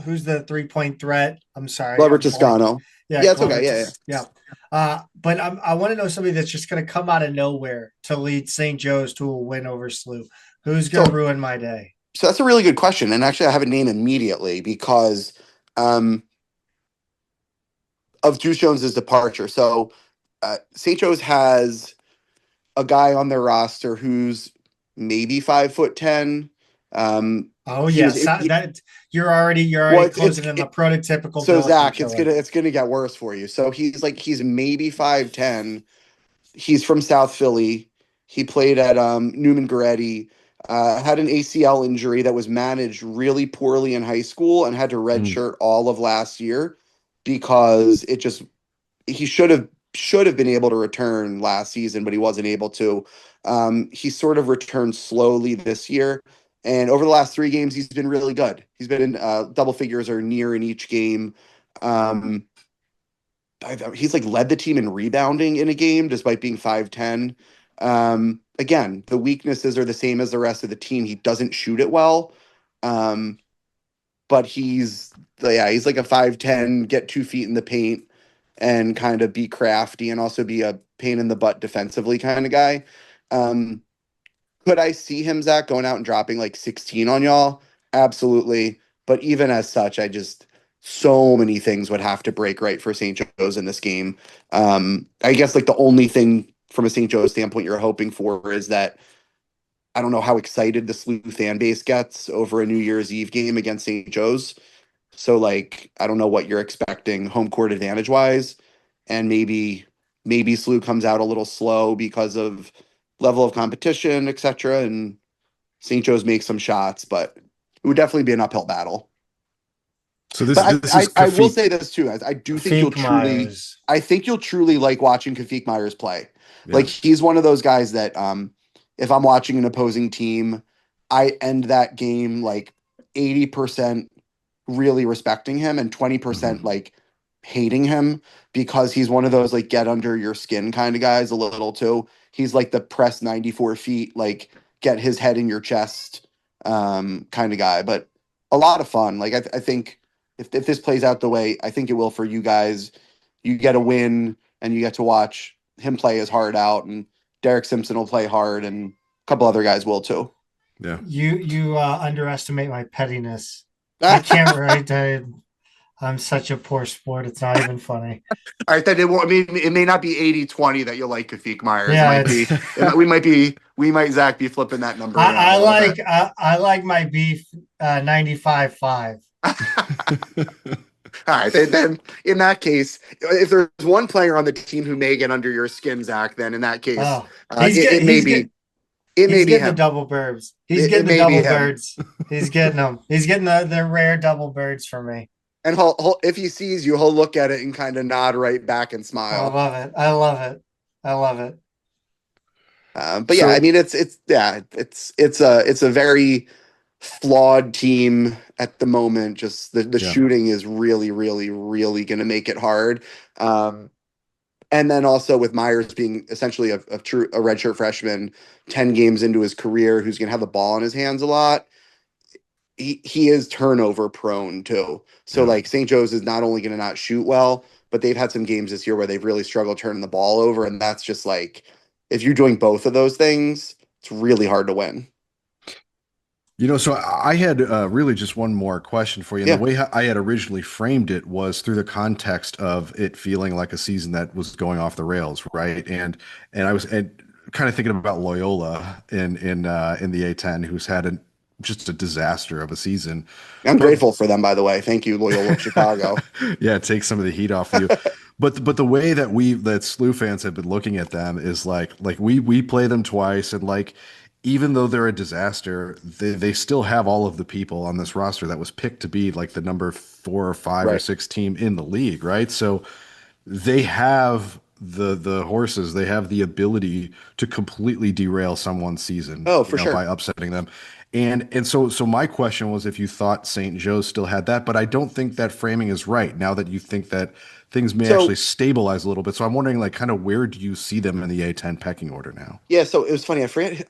Speaker 1: who's the 3-point threat? I'm sorry.
Speaker 3: Robert Toscano.
Speaker 1: Yeah,
Speaker 3: it's okay.
Speaker 1: Yeah. But I want to know somebody that's just going to come out of nowhere to lead St. Joe's to a win over SLU. Who's going to ruin my day?
Speaker 3: So that's a really good question. And actually, I have a name immediately because of Deuce Jones's departure. So St. Joe's has a guy on their roster who's maybe 5'10".
Speaker 1: You're already closing in the prototypical.
Speaker 3: So Zach, it's gonna get worse for you. So he's maybe 5'10". He's from South Philly. He played at Newman Goretti. Had an ACL injury that was managed really poorly in high school and had to redshirt all of last year because he should have been able to return last season, but he wasn't able to. He sort of returned slowly this year. And over the last 3 games, he's been really good. He's been in double figures or near in each game. He's like led the team in rebounding in a game despite being 5'10". Again, the weaknesses are the same as the rest of the team. He doesn't shoot it well. But he's like a 5'10", get 2 feet in the paint and kind of be crafty and also be a pain in the butt defensively kind of guy. Could I see him, Zach, going out and dropping like 16 on y'all? Absolutely. But even as such, so many things would have to break right for St. Joe's in this game. I guess like the only thing from a St. Joe's standpoint you're hoping for is that I don't know how excited the SLU fan base gets over a New Year's Eve game against St. Joe's. So like, I don't know what you're expecting home court advantage wise. And maybe SLU comes out a little slow because of level of competition, etc. And St. Joe's makes some shots, but it would definitely be an uphill battle.
Speaker 2: So I
Speaker 3: will say this too, as I do think you'll truly like watching Kafik Myers play. Yeah. Like he's one of those guys that if I'm watching an opposing team, I end that game like 80% really respecting him and 20% like hating him because he's one of those like get under your skin kind of guys a little too. He's like the press 94 feet, like get his head in your chest kind of guy, but a lot of fun. Like I think if this plays out the way I think it will for you guys, you get a win and you get to watch him play his heart out, and Derek Simpson will play hard and a couple other guys will too.
Speaker 2: Yeah.
Speaker 1: You underestimate my pettiness. I can't write. I'm such a poor sport. It's not even funny.
Speaker 3: All right, then it may not be 80-20 that you'll like Kafik Myers.
Speaker 1: Yeah,
Speaker 3: we might Zach be flipping that number.
Speaker 1: I like my beef 95-5.
Speaker 3: All right, then in that case, if there's one player on the team who may get under your skin, Zach, then in that case, it may be
Speaker 1: the double birds. He's getting the double birds. He's getting them. He's getting the rare double birds for me.
Speaker 3: And if he sees you, he'll look at it and kind of nod right back and smile.
Speaker 1: I love it.
Speaker 3: But yeah, I mean, it's a very flawed team at the moment. Just the shooting is really, really, really going to make it hard. And then also with Myers being essentially a redshirt freshman, 10 games into his career, who's going to have the ball in his hands a lot. He is turnover prone too. So
Speaker 2: Yeah.
Speaker 3: like St. Joe's is not only going to not shoot well, but they've had some games this year where they've really struggled turning the ball over. And that's just like, if you're doing both of those things, it's really hard to win.
Speaker 2: So I had really just one more question for you. And the
Speaker 3: Yeah.
Speaker 2: way I had originally framed it was through the context of it feeling like a season that was going off the rails, right? And I was kind of thinking about Loyola in the A10, who's had just a disaster of a season.
Speaker 3: I'm
Speaker 2: But
Speaker 3: grateful for them, by the way. Thank you, Loyola of Chicago.
Speaker 2: yeah, take some of the heat off of you. But the way that SLU fans have been looking at them is like we play them twice, and like even though they're a disaster, they still have all of the people on this roster that was picked to be like the number 4 or 5 or
Speaker 3: Right.
Speaker 2: 6 team in the league, right? So they have the horses, they have the ability to completely derail someone's season,
Speaker 3: Oh, for
Speaker 2: by
Speaker 3: sure.
Speaker 2: upsetting them. And so my question was if you thought St. Joe's still had that, but I don't think that framing is right now that you think that things may actually
Speaker 3: So
Speaker 2: stabilize a little bit. So I'm wondering, like, kind of where do you see them in the A10 pecking order now?
Speaker 3: yeah, so it was funny. I forget.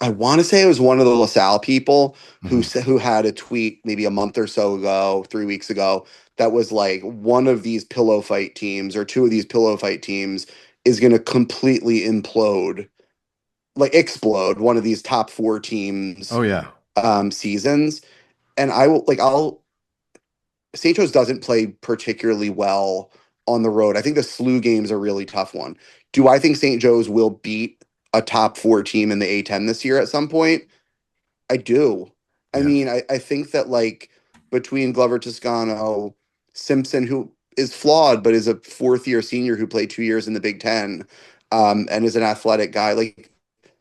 Speaker 3: I want to say it was one of the LaSalle people
Speaker 2: Hmm.
Speaker 3: who had a tweet maybe a month or so ago, 3 weeks ago, that was like one of these pillow fight teams or two of these pillow fight teams is going to completely implode, like explode one of these top four teams
Speaker 2: Oh yeah.
Speaker 3: seasons. And I will like I'll St. Joe's doesn't play particularly well on the road. I think the SLU game's a really tough one. Do I think St. Joe's will beat a top four team in the A10 this year at some point? I do. I
Speaker 2: Yeah.
Speaker 3: mean, I think that like between Glover Toscano, Simpson, who is flawed, but is a fourth year senior who played 2 years in the Big Ten, and is an athletic guy, like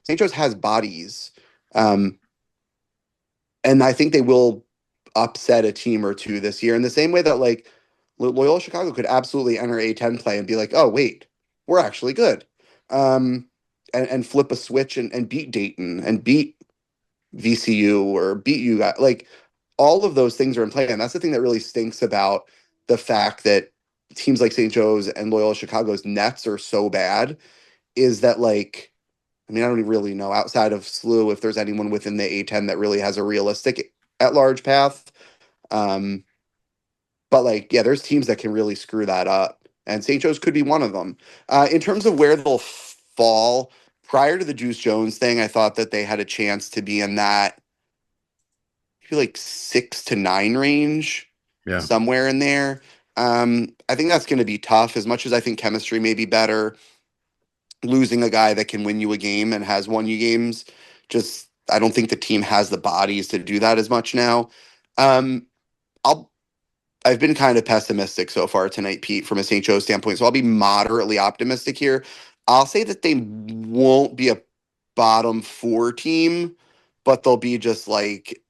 Speaker 3: St. Joe's has bodies. Um, and I think they will upset a team or two this year in the same way that like Loyola Chicago could absolutely enter A10 play and be like, oh wait, we're actually good, and flip a switch and beat Dayton and beat VCU or beat you guys. Like all of those things are in play, and that's the thing that really stinks about the fact that teams like St. Joe's and Loyola Chicago's nets are so bad is that like I mean, I don't really know outside of SLU if there's anyone within the A10 that really has a realistic at large path. Um, but like, yeah, there's teams that can really screw that up, and St. Joe's could be one of them. In terms of where they'll fall, prior to the Juice Jones thing, I thought that they had a chance to be in that, I feel like 6 to 9 range,
Speaker 2: Yeah.
Speaker 3: somewhere in there. I think that's going to be tough. As much as I think chemistry may be better, losing a guy that can win you a game and has won you games, just I don't think the team has the bodies to do that as much now. Um, I'll I've been kind of pessimistic so far tonight, Pete, from a St. Joe standpoint. So I'll be moderately optimistic here. I'll say that they won't be a bottom four team, but they'll be just like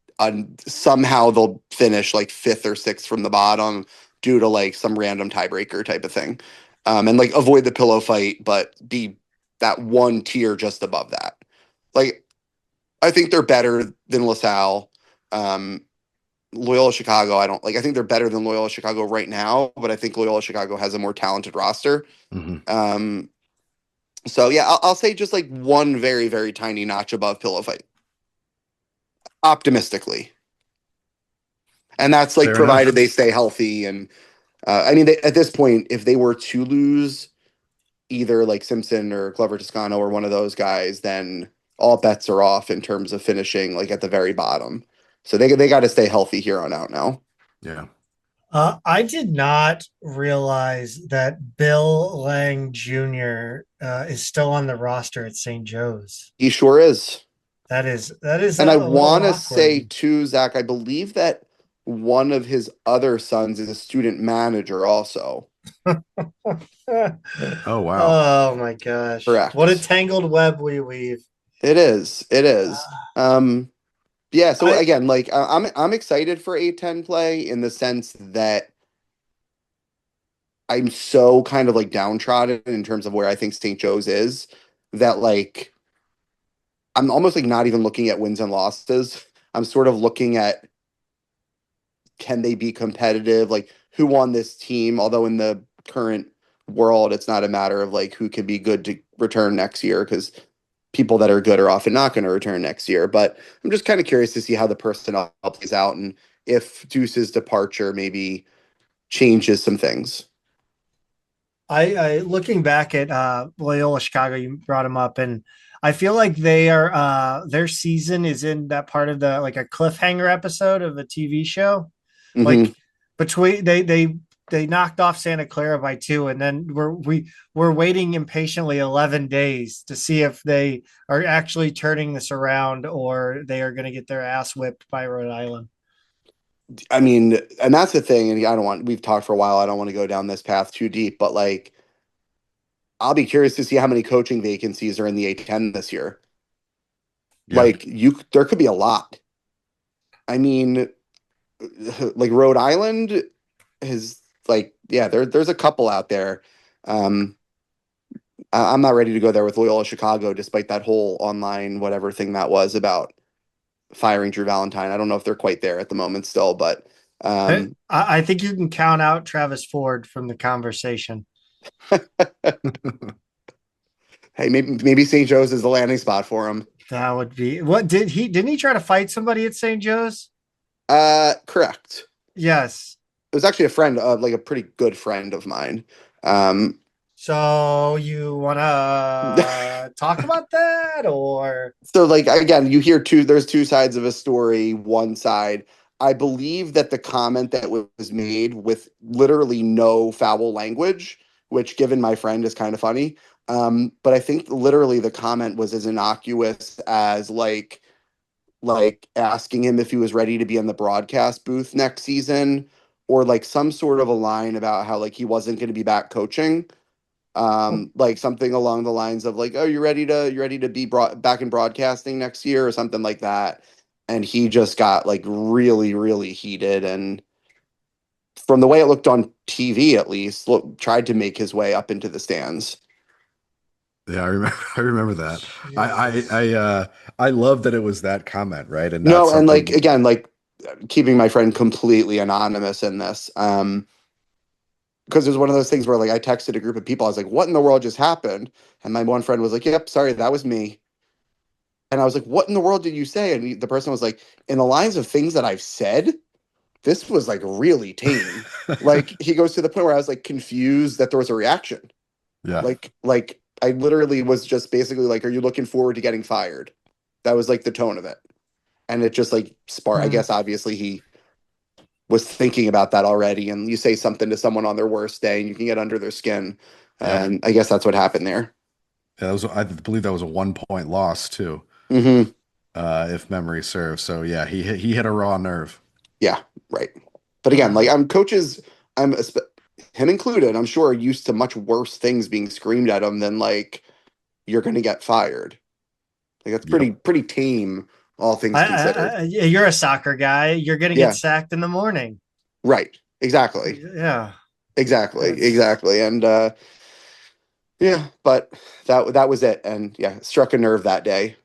Speaker 3: somehow they'll finish like fifth or sixth from the bottom due to like some random tiebreaker type of thing. And like avoid the pillow fight, but be that one tier just above that. Like I think they're better than LaSalle. Um, Loyola Chicago, I don't like. I think they're better than Loyola Chicago right now, but I think Loyola Chicago has a more talented roster.
Speaker 2: Hmm.
Speaker 3: Um, so yeah, I'll say just like one very very tiny notch above pillow fight, optimistically, and that's like
Speaker 2: Fair
Speaker 3: provided
Speaker 2: enough.
Speaker 3: they stay healthy. And I mean, at this point, if they were to lose either like Simpson or Glover Toscano or one of those guys, then all bets are off in terms of finishing like at the very bottom. So they got to stay healthy here on out now.
Speaker 2: Yeah.
Speaker 1: I did not realize that Bill Lang Jr. Is still on the roster at St. Joe's.
Speaker 3: He sure is.
Speaker 1: That is
Speaker 3: And I
Speaker 1: a little
Speaker 3: want to say
Speaker 1: awkward.
Speaker 3: too, Zach, I believe that one of his other sons is a student manager also.
Speaker 2: Oh wow.
Speaker 1: Oh my gosh. What a
Speaker 3: Correct.
Speaker 1: tangled web we weave.
Speaker 3: It is. It is. Um, yeah, so
Speaker 1: I
Speaker 3: again, like I'm excited for A10 play in the sense that I'm so kind of like downtrodden in terms of where I think St. Joe's is that like I'm almost like not even looking at wins and losses. I'm sort of looking at can they be competitive? Like who won this team? Although in the current world, it's not a matter of like who can be good to return next year, because people that are good are often not going to return next year. But I'm just kind of curious to see how the personnel plays out and if Deuce's departure maybe changes some things.
Speaker 1: I looking back at Loyola Chicago, you brought them up, and I feel like they are their season is in that part of the like a cliffhanger episode of a TV show.
Speaker 3: Mm-hmm.
Speaker 1: Like between they knocked off Santa Clara by 2, and then we're waiting impatiently 11 days to see if they are actually turning this around or they are going to get their ass whipped by Rhode Island.
Speaker 3: I mean, and that's the thing. And we've talked for a while. I don't want to go down this path too deep, but like, I'll be curious to see how many coaching vacancies are in the A10 this year.
Speaker 2: Yeah.
Speaker 3: Like there could be a lot. I mean, like Rhode Island is like, yeah, there's a couple out there. I'm not ready to go there with Loyola Chicago, despite that whole online whatever thing that was about firing Drew Valentine. I don't know if they're quite there at the moment still, but
Speaker 1: I think you can count out Travis Ford from the conversation.
Speaker 3: Hey, maybe St. Joe's is the landing spot for him.
Speaker 1: That would be what didn't he try to fight somebody at St. Joe's?
Speaker 3: Correct.
Speaker 1: Yes.
Speaker 3: It was actually a friend, like a pretty good friend of mine.
Speaker 1: So you want to talk about that, or
Speaker 3: so like again, you hear there's two sides of a story. One side, I believe that the comment that was made with literally no foul language, which given my friend is kind of funny. But I think literally the comment was as innocuous as like asking him if he was ready to be in the broadcast booth next season, or like some sort of a line about how like he wasn't going to be back coaching. Like something along the lines of like, oh, you're ready to be brought back in broadcasting next year or something like that. And he just got like really, really heated. And from the way it looked on TV, at least, tried to make his way up into the stands.
Speaker 2: Yeah, I remember that. I love that it was that comment, right? And
Speaker 3: no, and like again, like keeping my friend completely anonymous in this. Because it was one of those things where like I texted a group of people. I was like, what in the world just happened? And my one friend was like, yep, sorry, that was me. And I was like, what in the world did you say? And the person was like, in the lines of things that I've said, this was like really tame. Like he goes to the point where I was like confused that there was a reaction.
Speaker 2: Yeah.
Speaker 3: Like I literally was just basically like, are you looking forward to getting fired? That was like the tone of it. And it just like sparked. I guess obviously he was thinking about that already, and you say something to someone on their worst day and you can get under their skin.
Speaker 2: Yeah.
Speaker 3: And I guess that's what happened there.
Speaker 2: Yeah, I believe that was a 1-point loss too.
Speaker 3: Mm-hmm.
Speaker 2: If memory serves. So yeah, he hit a raw nerve.
Speaker 3: Yeah, right. But again, like coaches, him included, I'm sure are used to much worse things being screamed at them than like you're going to get fired. Like that's pretty tame, all things considered.
Speaker 1: You're a soccer guy. You're going to get sacked in the morning.
Speaker 3: Right. Exactly.
Speaker 1: Yeah.
Speaker 3: Exactly. And yeah, but that was it. And yeah, struck a nerve that day.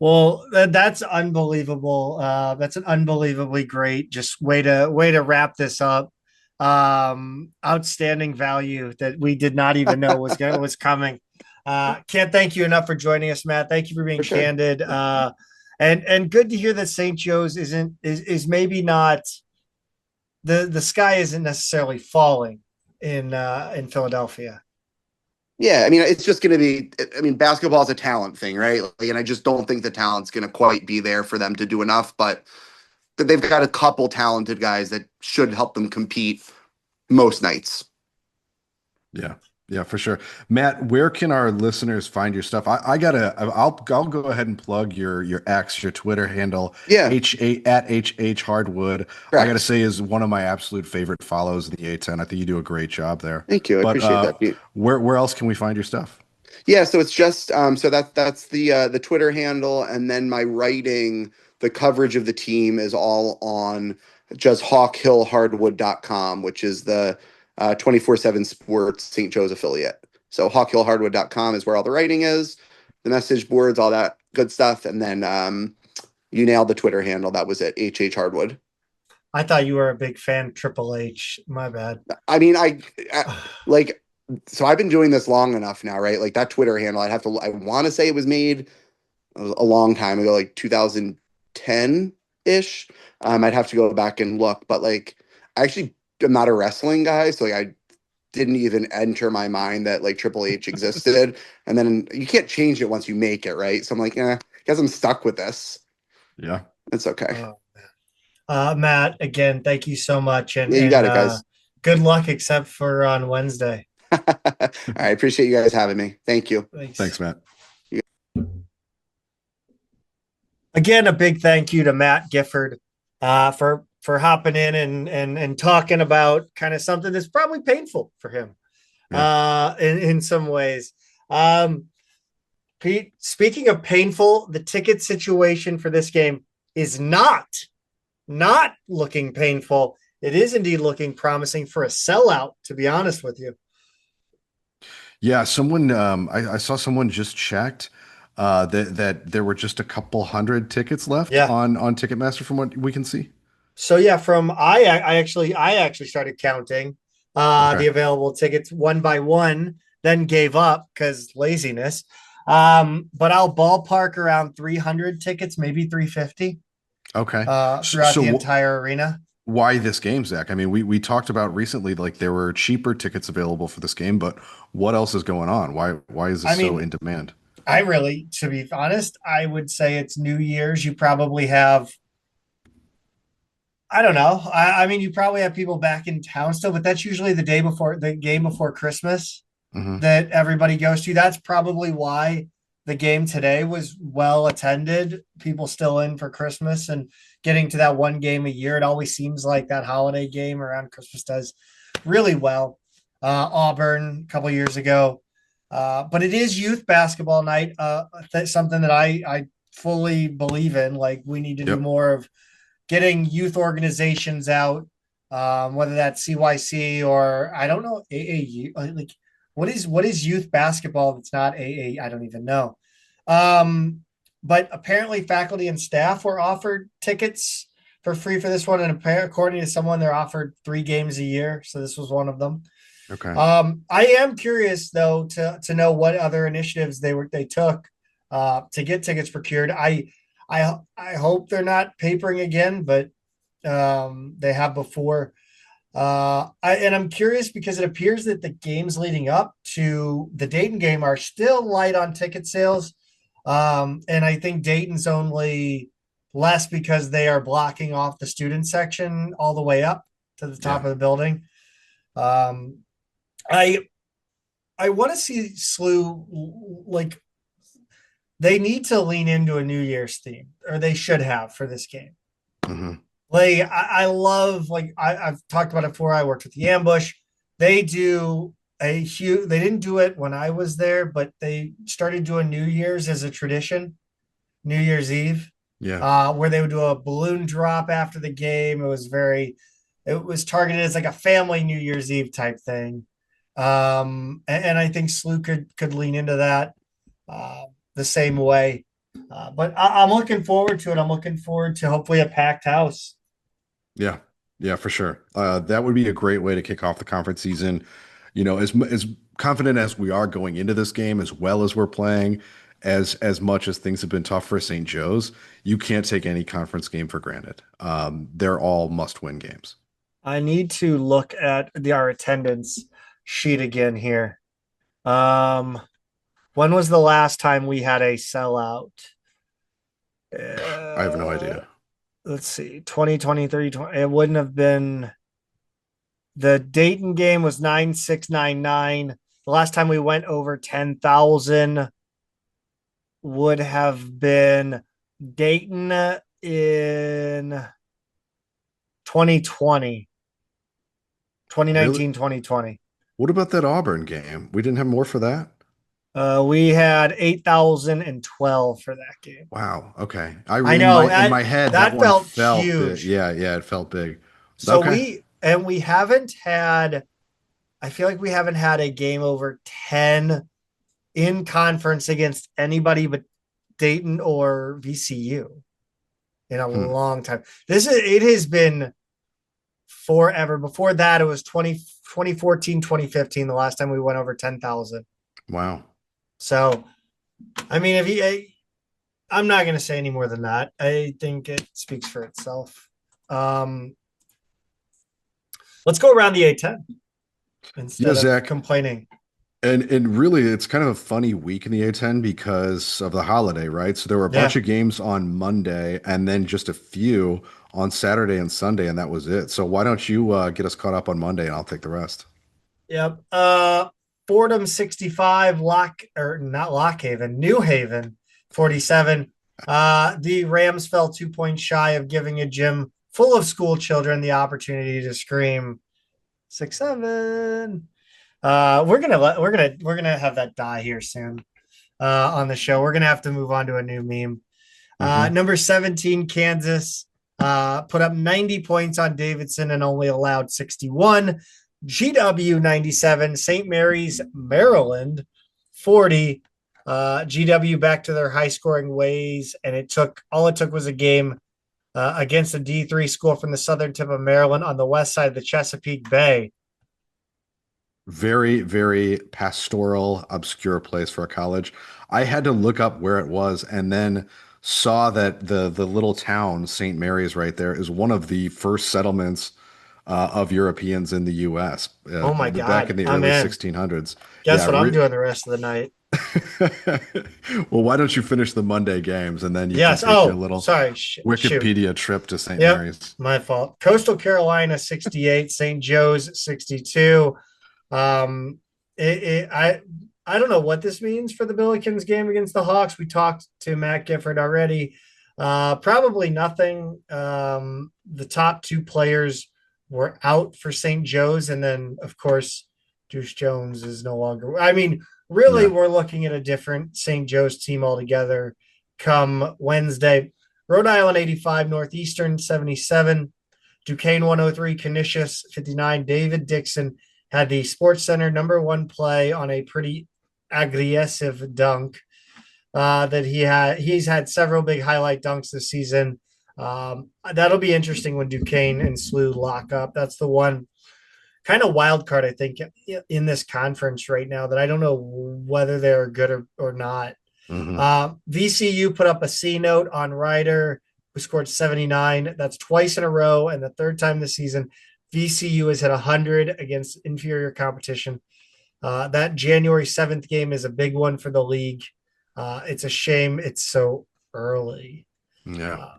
Speaker 1: Well, that's unbelievable. That's an unbelievably great just way to wrap this up. Outstanding value that we did not even know was coming. Can't thank you enough for joining us, Matt. Thank you for being candid. And good to hear that St. Joe's is maybe not the sky isn't necessarily falling in Philadelphia.
Speaker 3: Yeah, I mean, it's just going to be. I mean, basketball is a talent thing, right? Like, and I just don't think the talent's going to quite be there for them to do enough. But they've got a couple talented guys that should help them compete most nights.
Speaker 2: Yeah, for sure. Matt, where can our listeners find your stuff? I'll go ahead and plug your X, your Twitter handle.
Speaker 3: Yeah.
Speaker 2: at HHHardwood.
Speaker 3: Correct.
Speaker 2: I got to say is one of my absolute favorite follows in the A10. I think you do a great job there.
Speaker 3: Thank you. I appreciate that, Pete.
Speaker 2: Where else can we find your stuff?
Speaker 3: Yeah, so it's just so that's the Twitter handle, and then my writing, the coverage of the team is all on just HawkHillHardwood.com, which is the 24/7 Sports St. Joe's affiliate. So HawkHillHardwood.com is where all the writing is, the message boards, all that good stuff, and then you nailed the Twitter handle. That was it, HH Hardwood.
Speaker 1: I thought you were a big fan, Triple H. My bad.
Speaker 3: I mean, I like, so I've been doing this long enough now, right? Like that Twitter handle, I want to say it was made a long time ago, like 2010 ish. I'd have to go back and look, but like, I actually am not a wrestling guy, so like, I didn't even enter my mind that like Triple H existed. And then you can't change it once you make it, right? So I'm like, guess I'm stuck with this.
Speaker 2: Yeah.
Speaker 3: It's okay.
Speaker 1: Matt, again, thank you so much,
Speaker 3: Yeah, you got it, guys.
Speaker 1: good luck, except for on Wednesday.
Speaker 3: I appreciate you guys having me. Thank you.
Speaker 2: Thanks, Matt.
Speaker 1: Again, a big thank you to Matt Gifford for hopping in and talking about kind of something that's probably painful for him in some ways. Pete, speaking of painful, the ticket situation for this game is not looking painful. It is indeed looking promising for a sellout, to be honest with you.
Speaker 2: Yeah, someone I saw someone just checked that there were just a couple hundred tickets left on Ticketmaster from what we can see.
Speaker 1: So yeah, I actually started counting the available tickets one by one, then gave up because laziness. But I'll ballpark around 300 tickets, maybe 350.
Speaker 2: Okay.
Speaker 1: Throughout the entire arena.
Speaker 2: Why this game, Zach? I mean, we talked about recently, like there were cheaper tickets available for this game, but what else is going on? Why is this so in demand?
Speaker 1: To be honest, I would say it's New Year's. You probably have, I don't know. I mean, you probably have people back in town still, but that's usually the game before Christmas that everybody goes to. That's probably why the game today was well attended. People still in for Christmas and getting to that one game a year. It always seems like that holiday game around Christmas does really well. Auburn a couple years ago. But it is youth basketball night. Something that I fully believe in. Like we need to do more of getting youth organizations out, whether that's CYC or I don't know, AAU. Like what is youth basketball that's not AA? I don't even know. But apparently faculty and staff were offered tickets for free for this one. And according to someone, they're offered 3 games a year. So this was one of them.
Speaker 2: Okay.
Speaker 1: I am curious though to know what other initiatives they took to get tickets procured. I hope they're not papering again, but they have before. And I'm curious because it appears that the games leading up to the Dayton game are still light on ticket sales. And I think Dayton's only less because they are blocking off the student section all the way up to the top of the building. I want to see SLU, like they need to lean into a New Year's theme, or they should have for this game. Like I love, like I've talked about it before. I worked with the Ambush. They do they didn't do it when I was there, but they started doing New Year's as a tradition, New Year's Eve. Where they would do a balloon drop after the game. It was targeted as like a family New Year's Eve type thing. And I think SLU could lean into that the same way. But I'm looking forward to it. I'm looking forward to hopefully a packed house.
Speaker 2: Yeah, for sure. That would be a great way to kick off the conference season. You know, as confident as we are going into this game, as well as we're playing, as much as things have been tough for St. Joe's, you can't take any conference game for granted. They're all must-win games.
Speaker 1: I need to look at our attendance sheet again here. When was the last time we had a sellout?
Speaker 2: I have no idea.
Speaker 1: Let's see, 2023. It wouldn't have been. The Dayton game was 9,699. The last time we went over 10,000 would have been Dayton in 2019,
Speaker 2: Really?
Speaker 1: 2020.
Speaker 2: What about that Auburn game? We didn't have more for that?
Speaker 1: We had 8,012 for that game.
Speaker 2: Wow. Okay.
Speaker 1: I know.
Speaker 2: In my head,
Speaker 1: that
Speaker 2: one
Speaker 1: felt huge.
Speaker 2: Big. Yeah, it felt big.
Speaker 1: So we haven't had, I feel like we haven't had a game over 10 in conference against anybody but Dayton or VCU in a long time. It has been forever. Before that, it was 2014, 2015, the last time we went over 10,000.
Speaker 2: Wow.
Speaker 1: So, I mean, I'm not going to say any more than that. I think it speaks for itself. Let's go around the A10 instead of
Speaker 2: Zach,
Speaker 1: complaining.
Speaker 2: and really, it's kind of a funny week in the A10 because of the holiday, right? So there were a bunch of games on Monday and then just a few on Saturday and Sunday, and that was it. So why don't you get us caught up on Monday, and I'll take the rest.
Speaker 1: Yep. Fordham 65, New Haven 47. The Rams fell 2 points shy of giving a gym full of school children the opportunity to scream 6-7. We're gonna have that die here soon on the show. We're gonna have to move on to a new meme. Number 17, Kansas put up 90 points on Davidson and only allowed 61. GW 97, St. Mary's, Maryland 40. GW back to their high scoring ways, and it took was a game against a D3 school from the southern tip of Maryland on the west side of the Chesapeake Bay.
Speaker 2: Very, very pastoral, obscure place for a college. I had to look up where it was and then saw that the little town, St. Mary's right there, is one of the first settlements of Europeans in the U.S.
Speaker 1: Oh my God.
Speaker 2: Back in the early 1600s.
Speaker 1: Guess what I'm doing the rest of the night?
Speaker 2: Well, why don't you finish the Monday games and then you can take a little Wikipedia trip to St. Mary's.
Speaker 1: My fault. Coastal Carolina 68, St. Joe's 62. I don't know what this means for the Billikens game against the Hawks. We talked to Matt Gifford already. Probably nothing. The top two players were out for St. Joe's, and then of course Deuce Jones is no longer. I mean, really, we're looking at a different St. Joe's team altogether come Wednesday. Rhode Island 85, Northeastern 77, Duquesne 103, Canisius 59. David Dixon had the Sports Center #1 play on a pretty aggressive dunk that he had. He's had several big highlight dunks this season. That'll be interesting when Duquesne and SLU lock up. That's the one kind of wild card, I think, in this conference right now that I don't know whether they're good or not. VCU put up a C note on Ryder, who scored 79. That's twice in a row, and the third time this season VCU has hit 100 against inferior competition. That January 7th game is a big one for the league. It's a shame it's so early.
Speaker 2: Saturday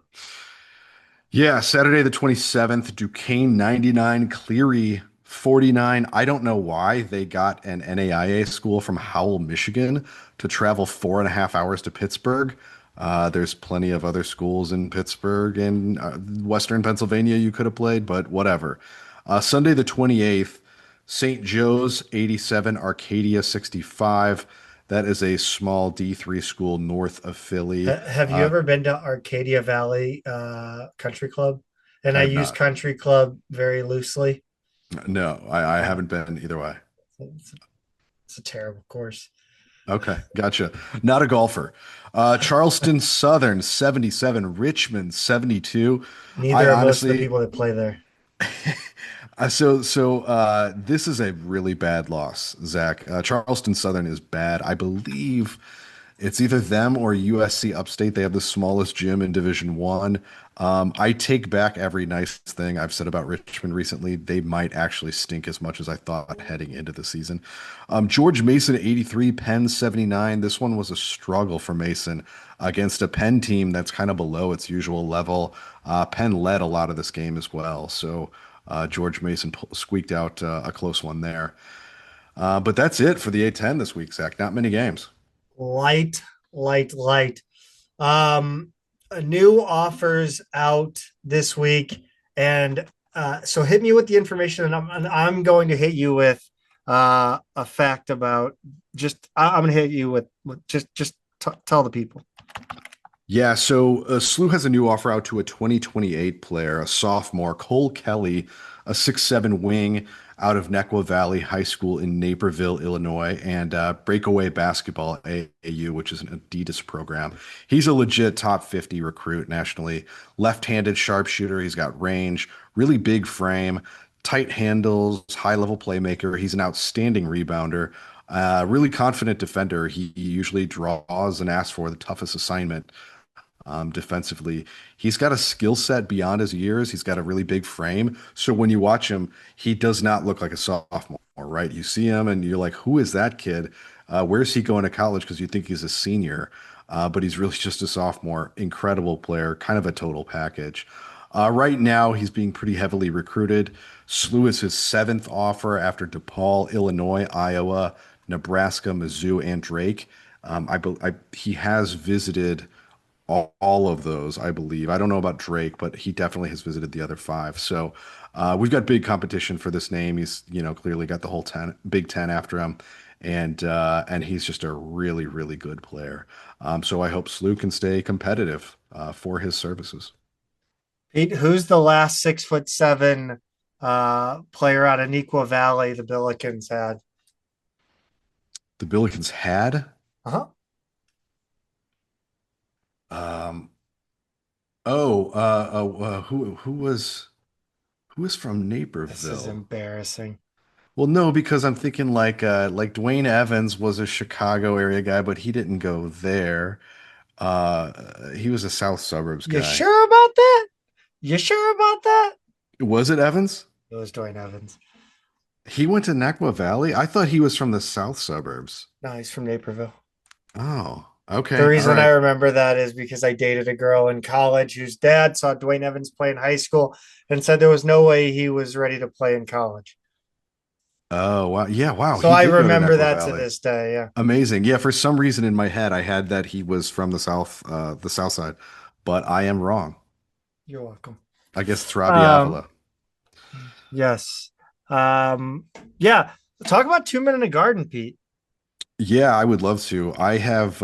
Speaker 2: the 27th, Duquesne 99, Cleary 49. I don't know why they got an NAIA school from Howell, Michigan to travel 4.5 hours to Pittsburgh. There's plenty of other schools in Pittsburgh and Western Pennsylvania you could have played, but whatever. Sunday the 28th, St. Joe's 87, Arcadia 65. That is a small D3 school north of Philly.
Speaker 1: Have you ever been to Arcadia Valley Country Club? And I use country club very loosely.
Speaker 2: No, I haven't been either way.
Speaker 1: It's a terrible course.
Speaker 2: Okay, gotcha. Not a golfer. Charleston Southern 77, Richmond 72.
Speaker 1: Neither of most of the people that play there.
Speaker 2: So this is a really bad loss, Zach. Charleston Southern is bad. I believe it's either them or USC Upstate. They have the smallest gym in Division I. I take back every nice thing I've said about Richmond recently. They might actually stink as much as I thought heading into the season. George Mason 83, Penn 79. This one was a struggle for Mason against a Penn team that's kind of below its usual level. Penn led a lot of this game as well. So George Mason squeaked out a close one there. But that's it for the A10 this week, Zach. Not many games.
Speaker 1: Light. New offers out this week, and so hit me with the information, and I'm going to hit you with a fact about I'm going to hit you with just tell the people.
Speaker 2: Yeah, so SLU has a new offer out to a 2028 player, a sophomore, Cole Kelly, a 6'7" wing out of Nequa Valley High School in Naperville, Illinois, and Breakaway Basketball AAU, which is an Adidas program. He's a legit top 50 recruit nationally. Left-handed sharpshooter. He's got range, really big frame, tight handles, high-level playmaker. He's an outstanding rebounder. Really confident defender. He usually draws and asks for the toughest assignment defensively. He's got a skill set beyond his years. He's got a really big frame. So when you watch him, he does not look like a sophomore, right? You see him and you're like, who is that kid? Where's he going to college? Because you think he's a senior, but he's really just a sophomore. Incredible player, kind of a total package. Right now, he's being pretty heavily recruited. SLU is his seventh offer after DePaul, Illinois, Iowa, Nebraska, Mizzou, and Drake. He has visited all of those, I believe. I don't know about Drake, but he definitely has visited the other five. So we've got big competition for this name. He's, clearly got the whole Big Ten after him, and he's just a really, really good player. So I hope SLU can stay competitive for his services.
Speaker 1: Pete, who's the last 6'7" player out of Nequa Valley the Billikens had?
Speaker 2: The Billikens had.
Speaker 1: Uh-huh.
Speaker 2: Um, who was from
Speaker 1: This is
Speaker 2: Naperville?
Speaker 1: embarrassing.
Speaker 2: Well, no, because I'm thinking like Dwayne Evans was a Chicago area guy, but he didn't go there. He was a South Suburbs
Speaker 1: You
Speaker 2: guy.
Speaker 1: sure about that? You sure about that?
Speaker 2: Was it Evans?
Speaker 1: It was Dwayne Evans.
Speaker 2: He went to Nequa Valley. I thought he was from the South Suburbs.
Speaker 1: No, he's from Naperville.
Speaker 2: Oh,
Speaker 1: The
Speaker 2: okay. All
Speaker 1: reason I
Speaker 2: right.
Speaker 1: remember that is because I dated a girl in college whose dad saw Dwayne Evans play in high school and said there was no way he was ready to play in college.
Speaker 2: Oh, wow. Yeah, wow.
Speaker 1: So
Speaker 2: He
Speaker 1: I
Speaker 2: did go to
Speaker 1: remember
Speaker 2: Nequa
Speaker 1: that to
Speaker 2: Valley.
Speaker 1: this day. Yeah,
Speaker 2: Amazing. Yeah, for some reason in my head, I had that he was from the South side, but I am wrong.
Speaker 1: you're welcome.
Speaker 2: I guess it's Robbie
Speaker 1: Um,
Speaker 2: Avila.
Speaker 1: yes. Yeah. Talk about 2 Men in a Garden, Pete.
Speaker 2: Yeah, I would love to. I've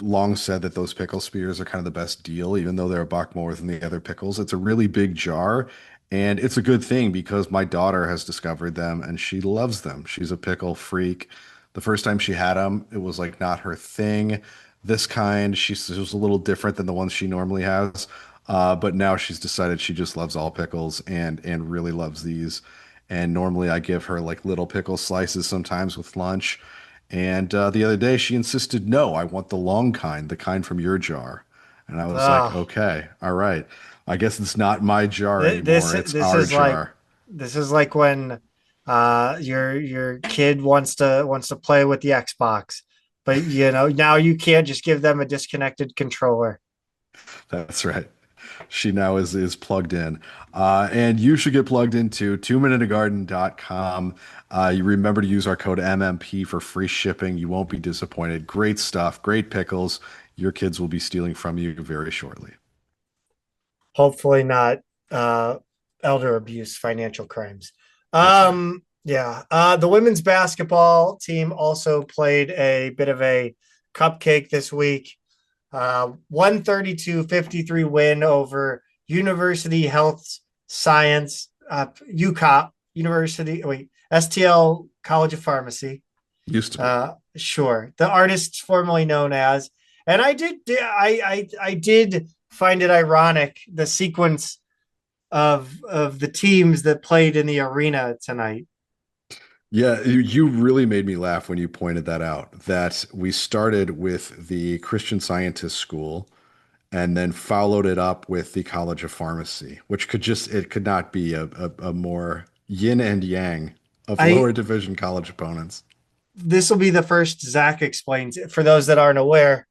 Speaker 2: long said that those pickle spears are kind of the best deal, even though they're a buck more than the other pickles. It's a really big jar, and it's a good thing because my daughter has discovered them and she loves them. She's a pickle freak. The first time she had them, it was like not her thing. This kind, she says, was a little different than the ones she normally has. But now she's decided she just loves all pickles and really loves these. And normally I give her like little pickle slices sometimes with lunch. And the other day she insisted, no, I want the long kind, the kind from your jar. And I was like,
Speaker 1: Oh,
Speaker 2: okay, all right. I guess it's not my jar
Speaker 1: this
Speaker 2: anymore. It's
Speaker 1: this
Speaker 2: our
Speaker 1: is like
Speaker 2: jar.
Speaker 1: this is like when your kid wants to play with the Xbox, but now you can't just give them a disconnected controller.
Speaker 2: That's right. She now is plugged in. And you should get plugged into 2minuteagarden.com. You remember to use our code MMP for free shipping. You won't be disappointed. Great stuff, great pickles. Your kids will be stealing from you very shortly.
Speaker 1: Hopefully not uh elder abuse, financial crimes.
Speaker 2: That's right.
Speaker 1: Yeah. The women's basketball team also played a bit of a cupcake this week. 132-53 win over University Health Science, UCOP University, wait, STL College of Pharmacy.
Speaker 2: Used to be.
Speaker 1: Sure. The artist formerly known as, and I did find it ironic the sequence of the teams that played in the arena tonight.
Speaker 2: Yeah, you really made me laugh when you pointed that out, that we started with the Christian Scientist School and then followed it up with the College of Pharmacy, which it could not be a more yin and yang of
Speaker 1: I
Speaker 2: lower division college opponents.
Speaker 1: This will be the first Zach explains it for those that aren't aware.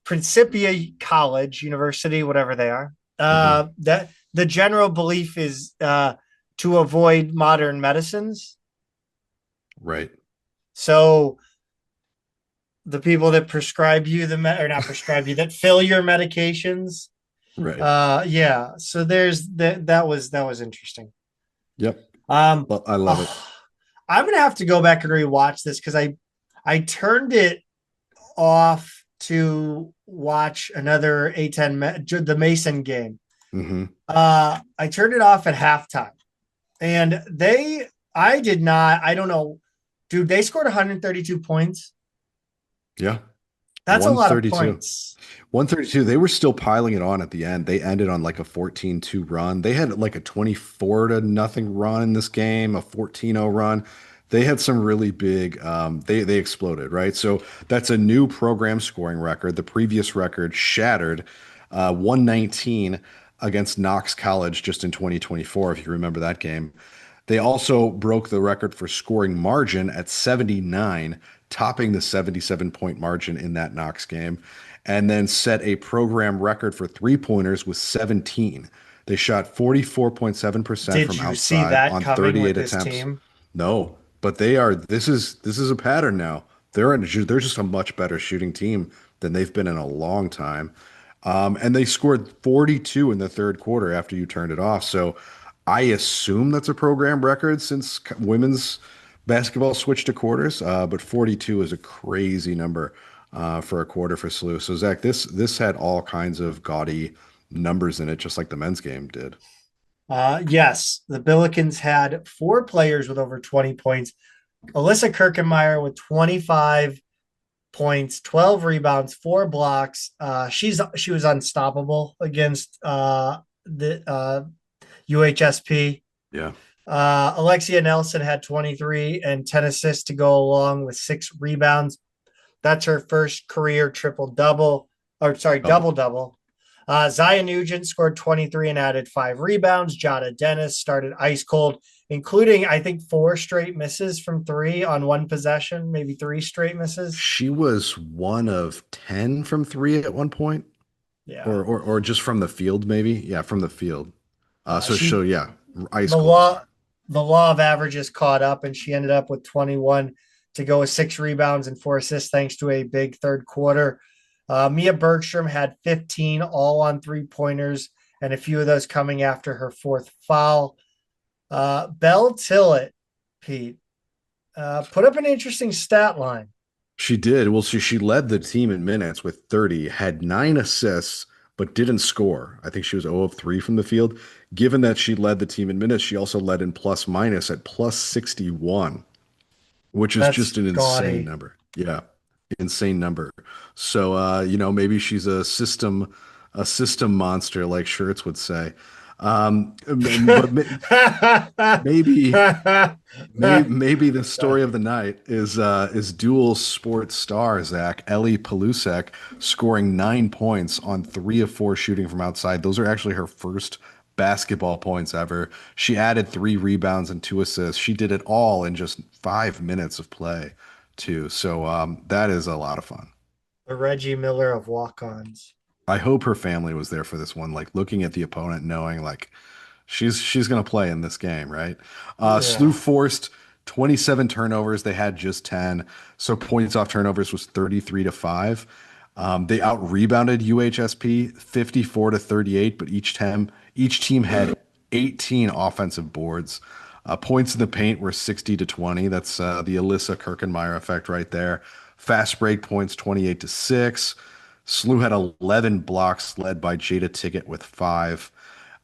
Speaker 1: Principia College, University, whatever they are.
Speaker 2: Hmm.
Speaker 1: That the general belief is to avoid modern medicines.
Speaker 2: Right.
Speaker 1: So the people that prescribe you or not prescribe you, that fill your medications.
Speaker 2: Right.
Speaker 1: Yeah. So there's that was interesting.
Speaker 2: Yep.
Speaker 1: Um,
Speaker 2: Well, I love it.
Speaker 1: oh, I'm gonna have to go back and rewatch this because I turned it off to watch another A10, the Mason game.
Speaker 2: Mm-hmm.
Speaker 1: I turned it off at halftime, and I don't know, dude, they scored 132 points.
Speaker 2: Yeah.
Speaker 1: That's a lot of
Speaker 2: 132.
Speaker 1: points.
Speaker 2: 132. They were still piling it on at the end. They ended on like a 14-2 run. They had like a 24-0 run in this game, a 14-0 run. They had some really big they exploded, right? So that's a new program scoring record. The previous record shattered 119 against Knox College just in 2024, if you remember that game. They also broke the record for scoring margin at 79, topping the 77-point margin in that Knox game, and then set a program record for three-pointers with 17. They shot 44.7%
Speaker 1: Did
Speaker 2: from
Speaker 1: you see
Speaker 2: outside
Speaker 1: that
Speaker 2: on
Speaker 1: coming with
Speaker 2: 38
Speaker 1: this
Speaker 2: attempts.
Speaker 1: team?
Speaker 2: No, but this is a pattern now. They're just a much better shooting team than they've been in a long time. And they scored 42 in the third quarter after you turned it off. So I assume that's a program record since women's basketball switched to quarters. But 42 is a crazy number for a quarter for SLU. So Zach, this had all kinds of gaudy numbers in it, just like the men's game did.
Speaker 1: Yes, the Billikens had 4 players with over 20 points. Alyssa Kirkenmeyer with 25 points, 12 rebounds, 4 blocks. She was unstoppable against the UHSP.
Speaker 2: Yeah.
Speaker 1: Alexia Nelson had 23 and 10 assists to go along with 6 rebounds. That's her first career double double. Zaya Nugent scored 23 and added 5 rebounds. Jada Dennis started ice cold, including, I think, 4 straight misses from 3 on one possession, maybe 3 straight misses.
Speaker 2: She was 1 of 10 from 3 at one point.
Speaker 1: Yeah.
Speaker 2: Or just from the field, maybe. Yeah, from the field. Yeah, ice
Speaker 1: the
Speaker 2: cold.
Speaker 1: the law of averages caught up, and she ended up with 21 to go with 6 rebounds and 4 assists, thanks to a big third quarter. Mia Bergstrom had 15, all on 3-pointers, and a few of those coming after her 4th foul. Belle Tillett, Pete, put up an interesting stat line.
Speaker 2: She did. Well, she led the team in minutes with 30, had 9 assists, but didn't score. I think she was 0 of 3 from the field. Given that she led the team in minutes, she also led in plus minus at plus 61, which is just an insane number. Yeah, insane number. So maybe she's a system monster, like Shirts would say. But maybe the story of the night is dual sports star Zach Ellie Palusek scoring 9 points on 3 of 4 shooting from outside. Those are actually her first basketball points ever. She added 3 rebounds and 2 assists. She did it all in just 5 minutes of play, too. So that is a lot of fun.
Speaker 1: The Reggie Miller of walk-ons.
Speaker 2: I hope her family was there for this one, like looking at the opponent, knowing like she's gonna play in this game, right? SLU forced 27 turnovers. They had just 10, so points off turnovers was 33-5. They out rebounded UHSP 54-38, but each team had 18 offensive boards. Points in the paint were 60-20. That's the Alyssa Kirkenmeyer effect right there. Fast break points 28-6. SLU had 11 blocks led by Jada Tiggett with 5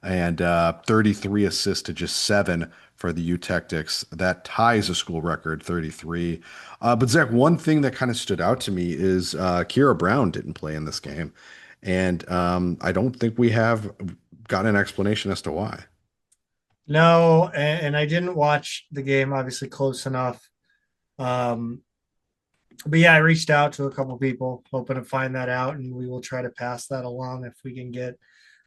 Speaker 2: and 33 assists to just 7 for the U-Tectics. That ties a school record, 33. But Zach, one thing that kind of stood out to me is Kira Brown didn't play in this game. And I don't think we have got an explanation as to why.
Speaker 1: No, and I didn't watch the game, obviously, close enough. But yeah, I reached out to a couple people hoping to find that out, and we will try to pass that along if we can get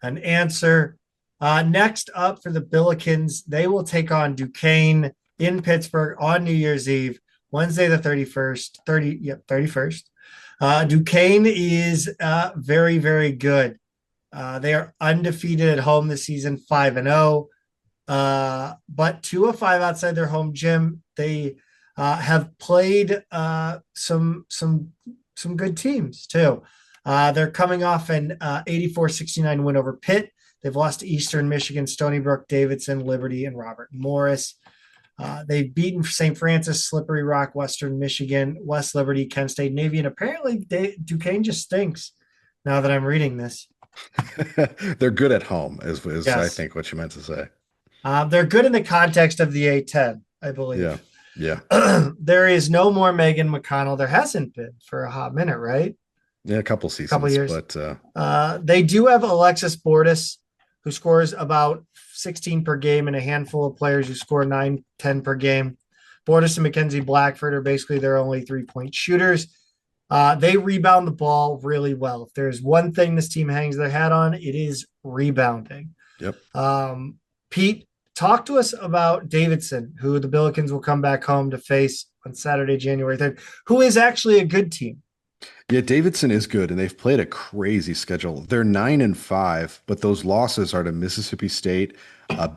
Speaker 1: an answer. Next up for the Billikens, they will take on Duquesne in Pittsburgh on New Year's Eve, Wednesday the 31st. 31st. Duquesne is very, very good. They are undefeated at home this season, 5-0, but 2 of 5 outside their home gym. They have played some good teams too. They're coming off an 84-69 win over Pitt. They've lost to Eastern Michigan, Stony Brook, Davidson, Liberty, and Robert Morris. They've beaten St. Francis, Slippery Rock, Western Michigan, West Liberty, Kent State, Navy, and apparently Duquesne just stinks now that I'm reading this.
Speaker 2: They're good at home, is I
Speaker 1: Yes.
Speaker 2: think what you meant to say.
Speaker 1: They're good in the context of the A10, I
Speaker 2: Yeah.
Speaker 1: believe.
Speaker 2: Yeah.
Speaker 1: There is no more Megan McConnell. There hasn't been for a hot minute, right?
Speaker 2: Yeah, a couple
Speaker 1: A couple
Speaker 2: seasons,
Speaker 1: years.
Speaker 2: but
Speaker 1: They do have Alexis Bortis, who scores about 16 per game, and a handful of players who score 9, 10 per game. Bortis and Mackenzie Blackford are basically their only 3-point shooters. They rebound the ball really well. If there's one thing this team hangs their hat on, it is rebounding.
Speaker 2: yep.
Speaker 1: Pete, talk to us about Davidson, who the Billikens will come back home to face on Saturday, January 3rd, who is actually a good team.
Speaker 2: Yeah, Davidson is good, and they've played a crazy schedule. They're 9-5, but those losses are to Mississippi State,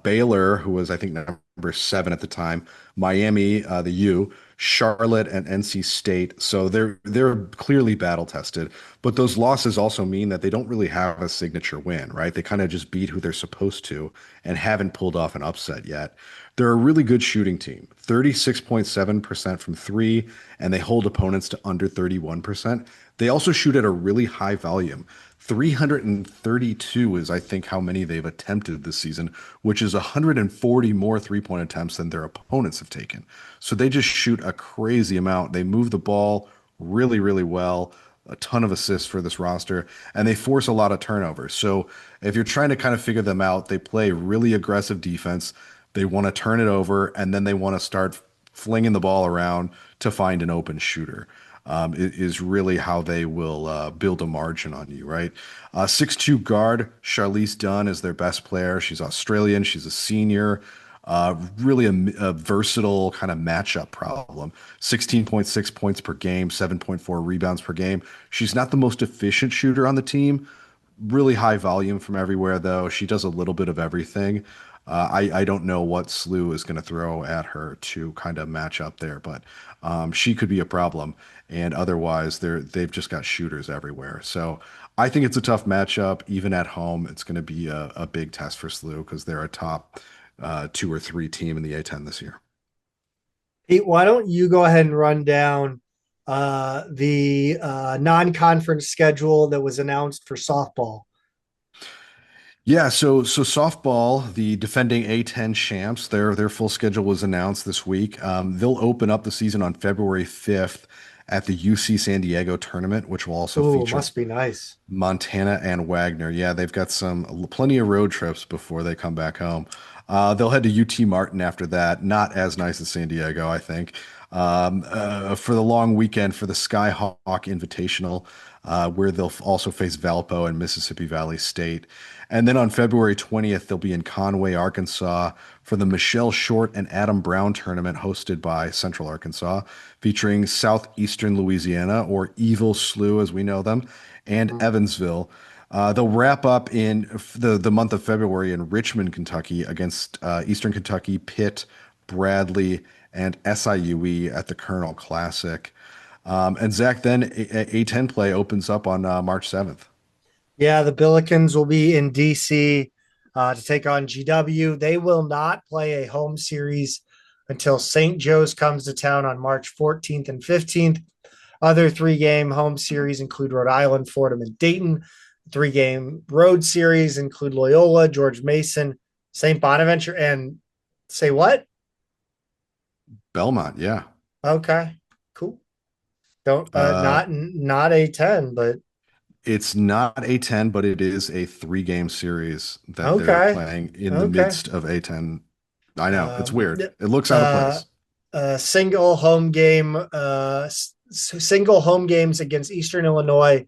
Speaker 2: Baylor, who was I think number 7 at the time, Miami, the U, Charlotte, and NC State. So they're clearly battle tested. But those losses also mean that they don't really have a signature win, right? They kind of just beat who they're supposed to and haven't pulled off an upset yet. They're a really good shooting team, 36.7% from three, and they hold opponents to under 31%. They also shoot at a really high volume. 332 is, I think, how many they've attempted this season, which is 140 more three-point attempts than their opponents have taken. So they just shoot a crazy amount. They move the ball really, really well. A ton of assists for this roster, and they force a lot of turnovers. So if you're trying to kind of figure them out, they play really aggressive defense. They want to turn it over, and then they want to start flinging the ball around to find an open shooter. It is really how they will build a margin on you, right? 6'2" guard, Charlize Dunn is their best player. She's Australian. She's a senior. Really a versatile kind of matchup problem. 16.6 points per game, 7.4 rebounds per game. She's not the most efficient shooter on the team. Really high volume from everywhere, though. She does a little bit of everything. I don't know what SLU is going to throw at her to kind of match up there, but she could be a problem. And otherwise, they've just got shooters everywhere. So I think it's a tough matchup, even at home. It's going to be a big test for SLU because they're a top 2 or 3 team in the A10 this year.
Speaker 1: Pete, why don't you go ahead and run down the non-conference schedule that was announced for softball?
Speaker 2: Yeah, so softball, the defending A10 champs, their full schedule was announced this week. They'll open up the season on February 5th at the UC San Diego tournament, which will also feature
Speaker 1: must be nice.
Speaker 2: Montana and Wagner. Yeah, they've got plenty of road trips before they come back home. They'll head to UT Martin after that. Not as nice as San Diego, I think. For the long weekend for the Skyhawk Invitational, where they'll also face Valpo and Mississippi Valley State. And then on February 20th, they'll be in Conway, Arkansas for the Michelle Short and Adam Brown tournament hosted by Central Arkansas, featuring Southeastern Louisiana, or Evil SLU as we know them, and Evansville. They'll wrap up in the month of February in Richmond, Kentucky against Eastern Kentucky, Pitt, Bradley, and SIUE at the Colonel Classic. And Zach, then A10 play opens up on March 7th.
Speaker 1: Yeah, the Billikens will be in DC to take on GW. They will not play a home series until St. Joe's comes to town on March 14th and 15th. Other 3-game home series include Rhode Island, Fordham, and Dayton. 3-game road series include Loyola, George Mason, St. Bonaventure, and say what?
Speaker 2: Belmont, yeah.
Speaker 1: Okay, cool. Don't not A10, but
Speaker 2: it's not A10, but it is a 3-game series that
Speaker 1: Okay.
Speaker 2: they're playing in the
Speaker 1: Okay.
Speaker 2: midst of A10. I know, it's weird. It looks out of place.
Speaker 1: Single home games against Eastern Illinois.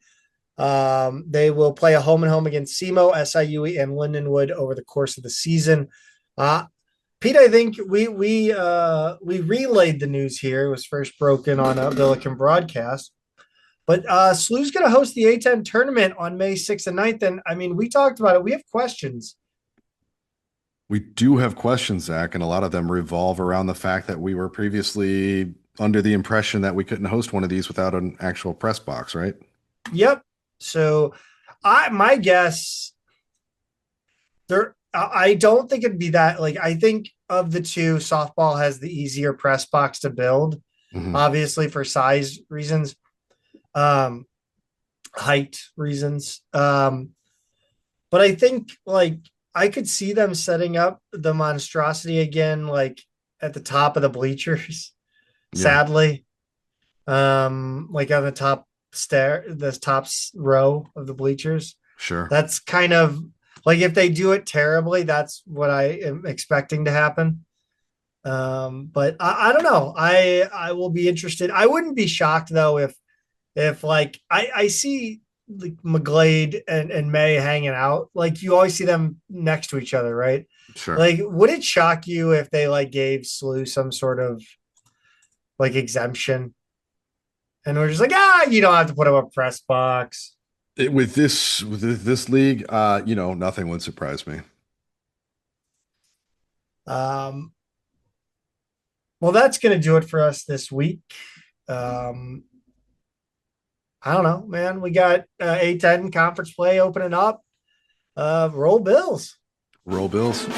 Speaker 1: They will play a home and home against SEMO, SIUE, and Lindenwood over the course of the season. Pete, I think we relayed the news here. It was first broken on a Billiken broadcast. But SLU's going to host the A10 tournament on May 6th and 9th. And, I mean, we talked about it. We have questions.
Speaker 2: We do have questions, Zach, and a lot of them revolve around the fact that we were previously under the impression that we couldn't host one of these without an actual press box, right?
Speaker 1: Yep. So my guess, I don't think it'd be that. Like, I think of the two, softball has the easier press box to build,
Speaker 2: Mhm.
Speaker 1: obviously for size reasons, um, height reasons. But I think like I could see them setting up the monstrosity again, like at the top of the bleachers.
Speaker 2: Yeah,
Speaker 1: Sadly, like on the top row of the bleachers.
Speaker 2: sure.
Speaker 1: That's kind of like if they do it terribly, that's what I am expecting to happen. But I don't know. I will be interested. I wouldn't be shocked though if like I see like McGlade and May hanging out. Like you always see them next to each other, right?
Speaker 2: Sure.
Speaker 1: Like, would it shock you if they like gave Slew some sort of like exemption? And we're just like, you don't have to put him a press box.
Speaker 2: With this league, nothing would surprise me.
Speaker 1: Um, well, that's gonna do it for us this week. Um, I don't know, man. We got A10 conference play opening up. Roll Bills.
Speaker 2: Roll Bills.